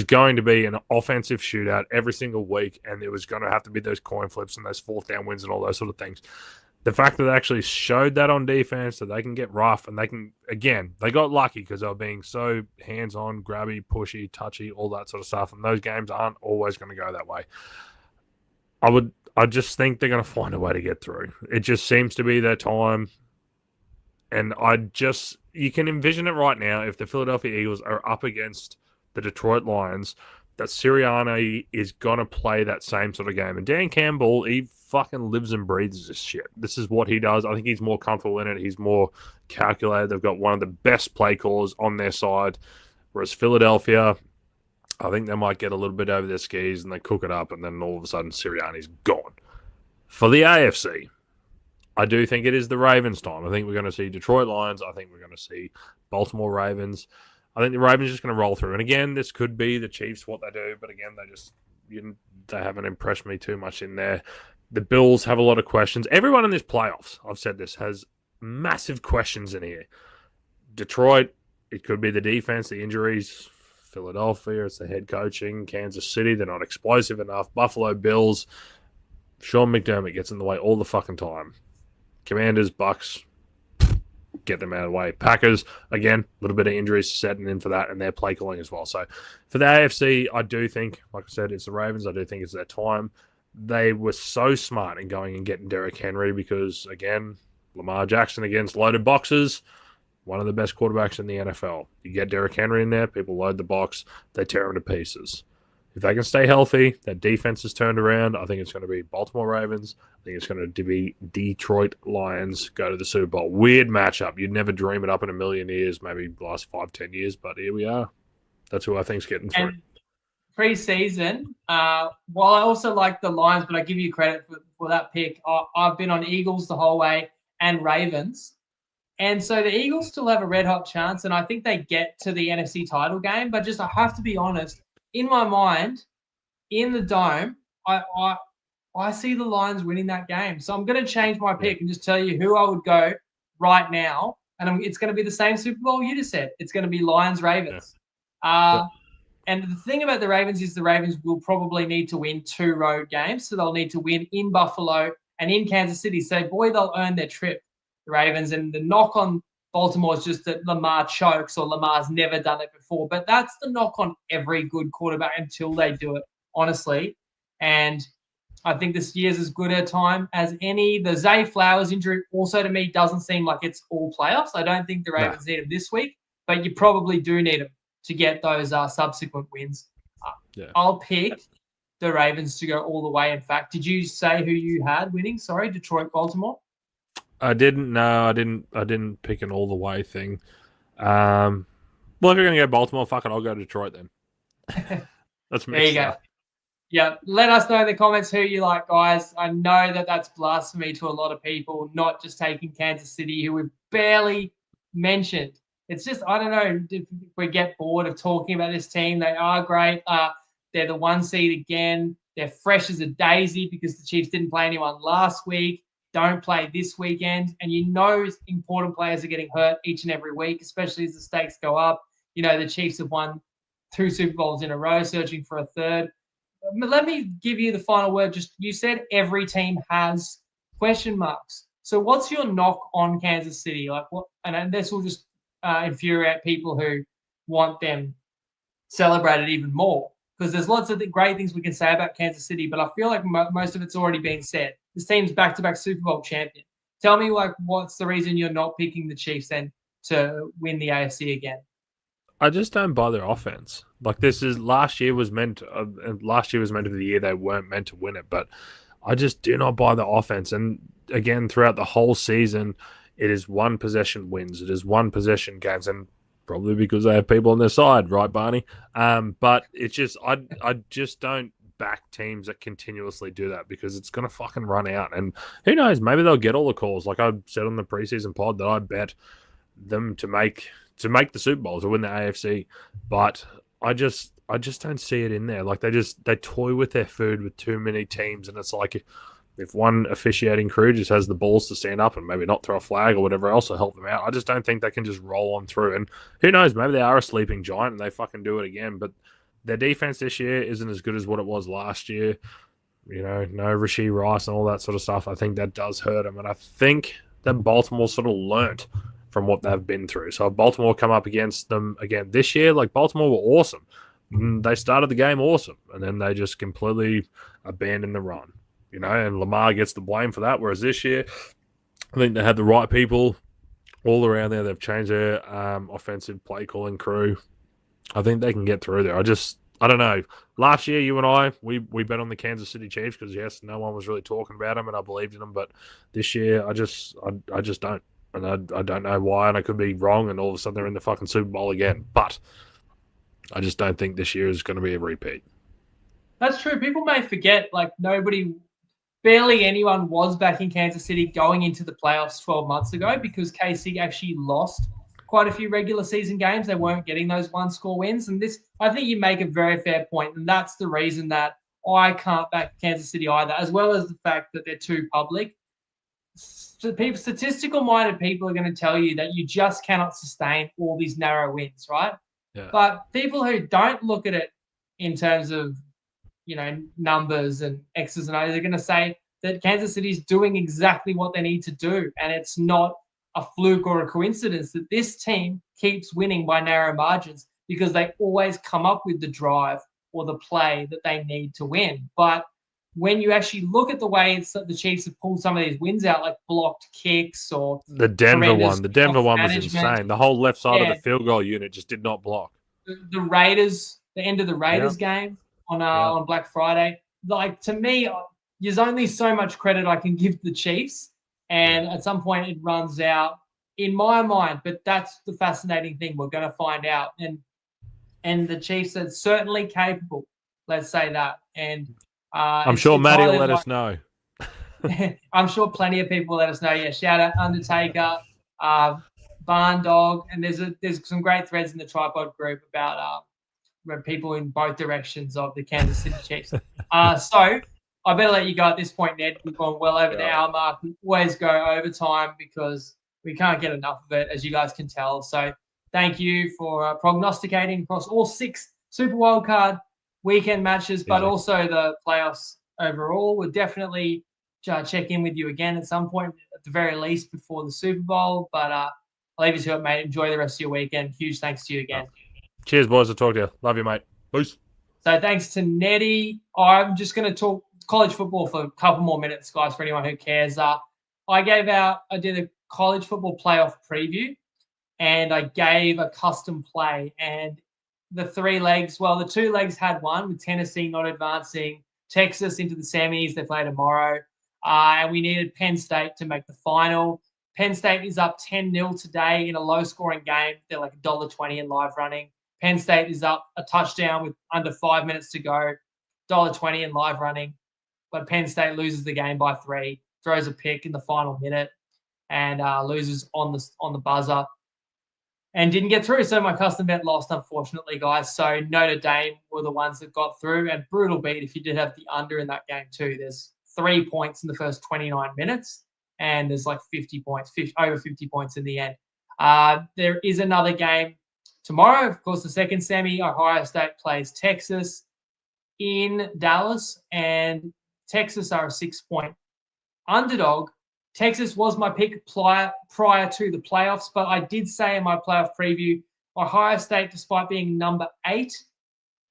going to be an offensive shootout every single week, and it was going to have to be those coin flips and those 4th down wins and all those sort of things. The fact that they actually showed that on defense, that they can get rough, and they can, again, they got lucky because they were being so hands-on, grabby, pushy, touchy, all that sort of stuff. And those games aren't always going to go that way. I just think they're going to find a way to get through. It just seems to be their time. And you can envision it right now if the Philadelphia Eagles are up against the Detroit Lions, that Sirianni is going to play that same sort of game. And Dan Campbell, he fucking lives and breathes this shit. This is what he does. I think he's more comfortable in it. He's more calculated. They've got one of the best play callers on their side. Whereas Philadelphia, I think they might get a little bit over their skis and they cook it up, and then all of a sudden Sirianni's gone. For the AFC, I do think it is the Ravens' time. I think we're going to see Detroit Lions. I think we're going to see Baltimore Ravens. I think the Ravens are just going to roll through. And again, this could be the Chiefs, what they do. But again, they haven't impressed me too much in their The Bills have a lot of questions. Everyone in this playoffs, I've said this, has massive questions in here. Detroit, it could be the defense, the injuries. Philadelphia, it's the head coaching. Kansas City, they're not explosive enough. Buffalo Bills, Sean McDermott gets in the way all the fucking time. Commanders, Bucks, get them out of the way. Packers, again, a little bit of injuries setting in for that, and they're play calling as well. So for the AFC, I do think, like I said, it's the Ravens. I do think it's their time. They were so smart in going and getting Derrick Henry because, again, Lamar Jackson against loaded boxes, one of the best quarterbacks in the NFL. You get Derrick Henry in there, people load the box, they tear him to pieces. If they can stay healthy, that defense is turned around. I think it's going to be Baltimore Ravens. I think it's going to be Detroit Lions go to the Super Bowl. Weird matchup. You'd never dream it up in a million years, maybe the last 5-10 years, but here we are. That's who I think's getting through. And pre-season, while I also like the Lions, but I give you credit for that pick, I've been on Eagles the whole way and Ravens. And so the Eagles still have a red-hot chance, and I think they get to the NFC title game. But just I have to be honest, in my mind, in the Dome, I see the Lions winning that game. So I'm going to change my pick and just tell you who I would go right now. And it's going to be the same Super Bowl you just said. It's going to be Lions-Ravens. And the thing about the Ravens is the Ravens will probably need to win 2 road games. So they'll need to win in Buffalo and in Kansas City. So, boy, they'll earn their trip, the Ravens. And the knock on Baltimore is just that Lamar chokes or Lamar's never done it before. But that's the knock on every good quarterback until they do it, honestly. And I think this year's as good a time as any. The Zay Flowers injury also to me doesn't seem like it's all playoffs. I don't think the Ravens need him this week, but you probably do need him to get those subsequent wins. I'll pick the Ravens to go all the way. In fact, did you say who you had winning? Sorry, Detroit, Baltimore? I didn't. No, I didn't pick an all the way thing. Well, if you're going to go Baltimore, fuck it, I'll go Detroit then. That's me. There you go. Yeah, let us know in the comments who you like, guys. I know that that's blasphemy to a lot of people, not just taking Kansas City, who we've barely mentioned. It's just, I don't know if we get bored of talking about this team. They are great. They're the 1 seed again. They're fresh as a daisy because the Chiefs didn't play anyone last week, don't play this weekend. And you know important players are getting hurt each and every week, especially as the stakes go up. You know, the Chiefs have won 2 Super Bowls in a row, searching for a third. Let me give you the final word. Just you said every team has question marks. So what's your knock on Kansas City? Like what? And this will just infuriate people who want them celebrated even more, because there's lots of great things we can say about Kansas City, but I feel like most of it's already been said. This team's back-to-back Super Bowl champion. Tell me, like, what's the reason you're not picking the Chiefs then to win the AFC again? I just don't buy their offense. Like last year was meant to be the year they weren't meant to win it, but I just do not buy the offense. And again, throughout the whole season, it is 1 possession wins. It is 1 possession games, and probably because they have people on their side, right, Barney? But it's just I just don't back teams that continuously do that, because it's going to fucking run out. And who knows? Maybe they'll get all the calls. Like I said on the preseason pod that I bet them to make the Super Bowl, to win the AFC, but I just don't see it in there. Like they toy with their food with too many teams, and it's like if one officiating crew just has the balls to stand up and maybe not throw a flag or whatever else to help them out, I just don't think they can just roll on through. And who knows, maybe they are a sleeping giant and they fucking do it again. But their defense this year isn't as good as what it was last year. You know, no Rashee Rice and all that sort of stuff. I think that does hurt them. And I think that Baltimore sort of learnt from what they've been through. So if Baltimore come up against them again this year, like Baltimore were awesome. They started the game awesome, and then they just completely abandoned the run. You know, and Lamar gets the blame for that. Whereas this year, I think they had the right people all around there. They've changed their offensive play calling crew. I think they can get through there. I don't know. Last year, you and I, we bet on the Kansas City Chiefs because, yes, no one was really talking about them, and I believed in them. But this year, I just don't. And I don't know why, and I could be wrong, and all of a sudden they're in the fucking Super Bowl again. But I just don't think this year is going to be a repeat. That's true. People may forget, like, barely anyone was back in Kansas City going into the playoffs 12 months ago, because KC actually lost quite a few regular season games. They weren't getting those 1-score wins. And this, I think you make a very fair point, and that's the reason that I can't back Kansas City either, as well as the fact that they're too public. Statistical-minded people are going to tell you that you just cannot sustain all these narrow wins, right? Yeah. But people who don't look at it in terms of, numbers and X's and O's, they're going to say that Kansas City is doing exactly what they need to do, and it's not a fluke or a coincidence that this team keeps winning by narrow margins because they always come up with the drive or the play that they need to win. But when you actually look at the way the Chiefs have pulled some of these wins out, like blocked kicks or The Denver horrendous one was management. insane. The whole left side of Yeah. the field goal unit just did not block. The Raiders, the end of the Raiders game on Black Friday, like, to me, there's only so much credit I can give the Chiefs, and at some point it runs out in my mind. But that's the fascinating thing. We're going to find out, and the Chiefs are certainly capable. Let's say that, and I'm sure Matty will let us know. I'm sure plenty of people let us know. Yeah, shout out Undertaker, Barn Dog, and there's some great threads in the TryPod group about people in both directions of the Kansas City Chiefs. So I better let you go at this point, Ned. We've gone well over the hour mark. We always go overtime because we can't get enough of it, as you guys can tell. So thank you for prognosticating across all 6 Super Wildcard weekend matches, but also the playoffs overall. We'll definitely check in with you again at some point, at the very least before the Super Bowl. But I'll leave you to it, mate. Enjoy the rest of your weekend. Huge thanks to you again. Cheers, boys. I'll talk to you. Love you, mate. Peace. So thanks to Neddy. I'm just going to talk college football for a couple more minutes, guys, for anyone who cares. I did a college football playoff preview, and I gave a custom play. And the 3 legs, the 2 legs had one, with Tennessee not advancing, Texas into the semis. They play tomorrow. And we needed Penn State to make the final. Penn State is up 10-0 today in a low-scoring game. They're like $1.20 in live running. Penn State is up a touchdown with under 5 minutes to go, $1.20 in live running. But Penn State loses the game by 3, throws a pick in the final minute, and loses on the buzzer, and didn't get through. So my custom bet lost, unfortunately, guys. So Notre Dame were the ones that got through, and brutal beat if you did have the under in that game too. There's 3 points in the first 29 minutes, and there's like 50 points, over 50 points in the end. There is another game tomorrow. Of course, the second semi, Ohio State plays Texas in Dallas, and Texas are a 6-point underdog. Texas was my pick prior to the playoffs, but I did say in my playoff preview, Ohio State, despite being number 8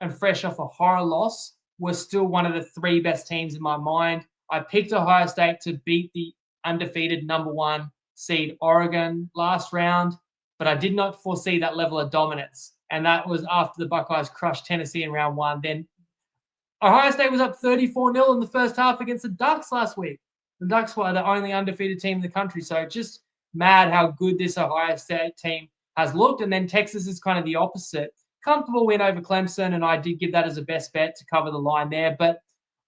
and fresh off a horror loss, was still one of the 3 best teams in my mind. I picked Ohio State to beat the undefeated number 1 seed Oregon last round, but I did not foresee that level of dominance. And that was after the Buckeyes crushed Tennessee in round 1. Then Ohio State was up 34-0 in the first half against the Ducks last week. The Ducks were the only undefeated team in the country. So just mad how good this Ohio State team has looked. And then Texas is kind of the opposite. Comfortable win over Clemson, and I did give that as a best bet to cover the line there. But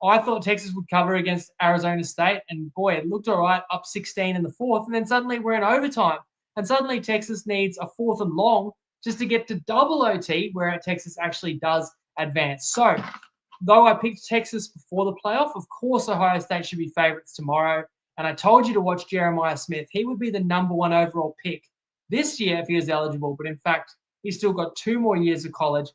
I thought Texas would cover against Arizona State, and boy, it looked all right, up 16 in the fourth. And then suddenly we're in overtime. And suddenly Texas needs a 4th and long just to get to double OT, where Texas actually does advance. So though I picked Texas before the playoff, of course Ohio State should be favorites tomorrow. And I told you to watch Jeremiah Smith. He would be the number 1 overall pick this year if he was eligible. But in fact, he's still got 2 more years of college.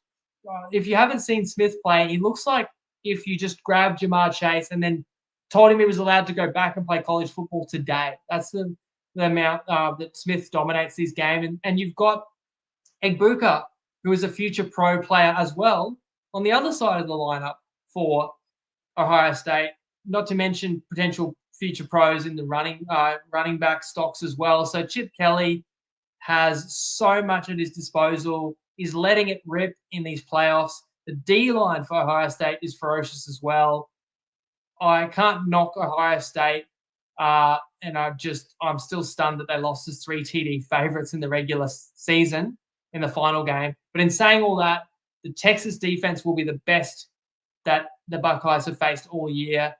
If you haven't seen Smith play, he looks like if you just grabbed Jamar Chase and then told him he was allowed to go back and play college football today. That's the amount that Smith dominates this game. And you've got Egbuka, who is a future pro player as well, on the other side of the lineup for Ohio State, not to mention potential future pros in the running back stocks as well. So Chip Kelly has so much at his disposal. He's letting it rip in these playoffs. The D-line for Ohio State is ferocious as well. I can't knock Ohio State, and I'm still stunned that they lost as 3 TD favorites in the regular season in the final game. But in saying all that, the Texas defense will be the best that the Buckeyes have faced all year.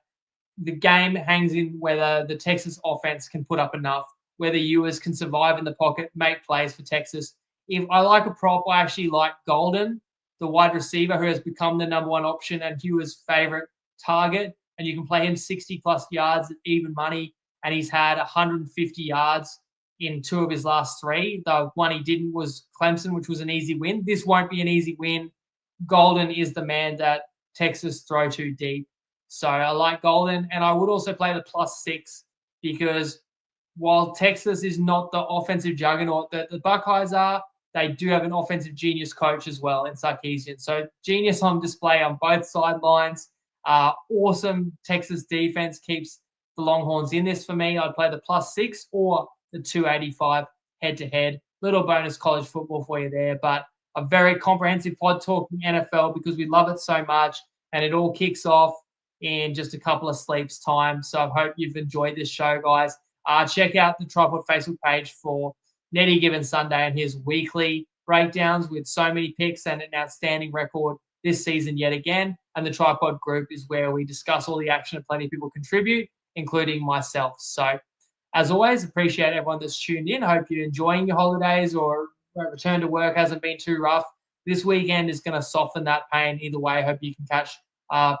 The game hangs in whether the Texas offense can put up enough, whether Ewers can survive in the pocket, make plays for Texas. If I like a prop, I actually like Golden, the wide receiver who has become the number 1 option and Ewers' favorite target, and you can play him 60+ yards at even money, and he's had 150 yards in 2 of his last 3. The one he didn't was Clemson, which was an easy win. This won't be an easy win. Golden is the man that Texas throw to deep. So I like Golden, and I would also play the +6 because while Texas is not the offensive juggernaut that the Buckeyes are, they do have an offensive genius coach as well in Sarkisian. So genius on display on both sidelines. Awesome Texas defense keeps the Longhorns in this for me. I'd play the +6 or the 285 head-to-head. Little bonus college football for you there, but a very comprehensive pod talking NFL because we love it so much, and it all kicks off in just a couple of sleeps time. So I hope you've enjoyed this show, guys. Check out the TryPod Facebook page for Neddy Given Sunday and his weekly breakdowns with so many picks and an outstanding record this season yet again. And the TryPod group is where we discuss all the action and plenty of people contribute, including myself. So as always, appreciate everyone that's tuned in. Hope you're enjoying your holidays or return to work hasn't been too rough. This weekend is going to soften that pain either way. Hope you can catch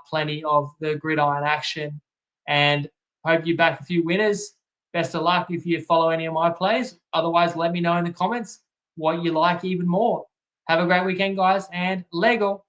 plenty of the gridiron action, and hope you back a few winners. Best of luck if you follow any of my plays. Otherwise, let me know in the comments what you like even more. Have a great weekend, guys, and Lego.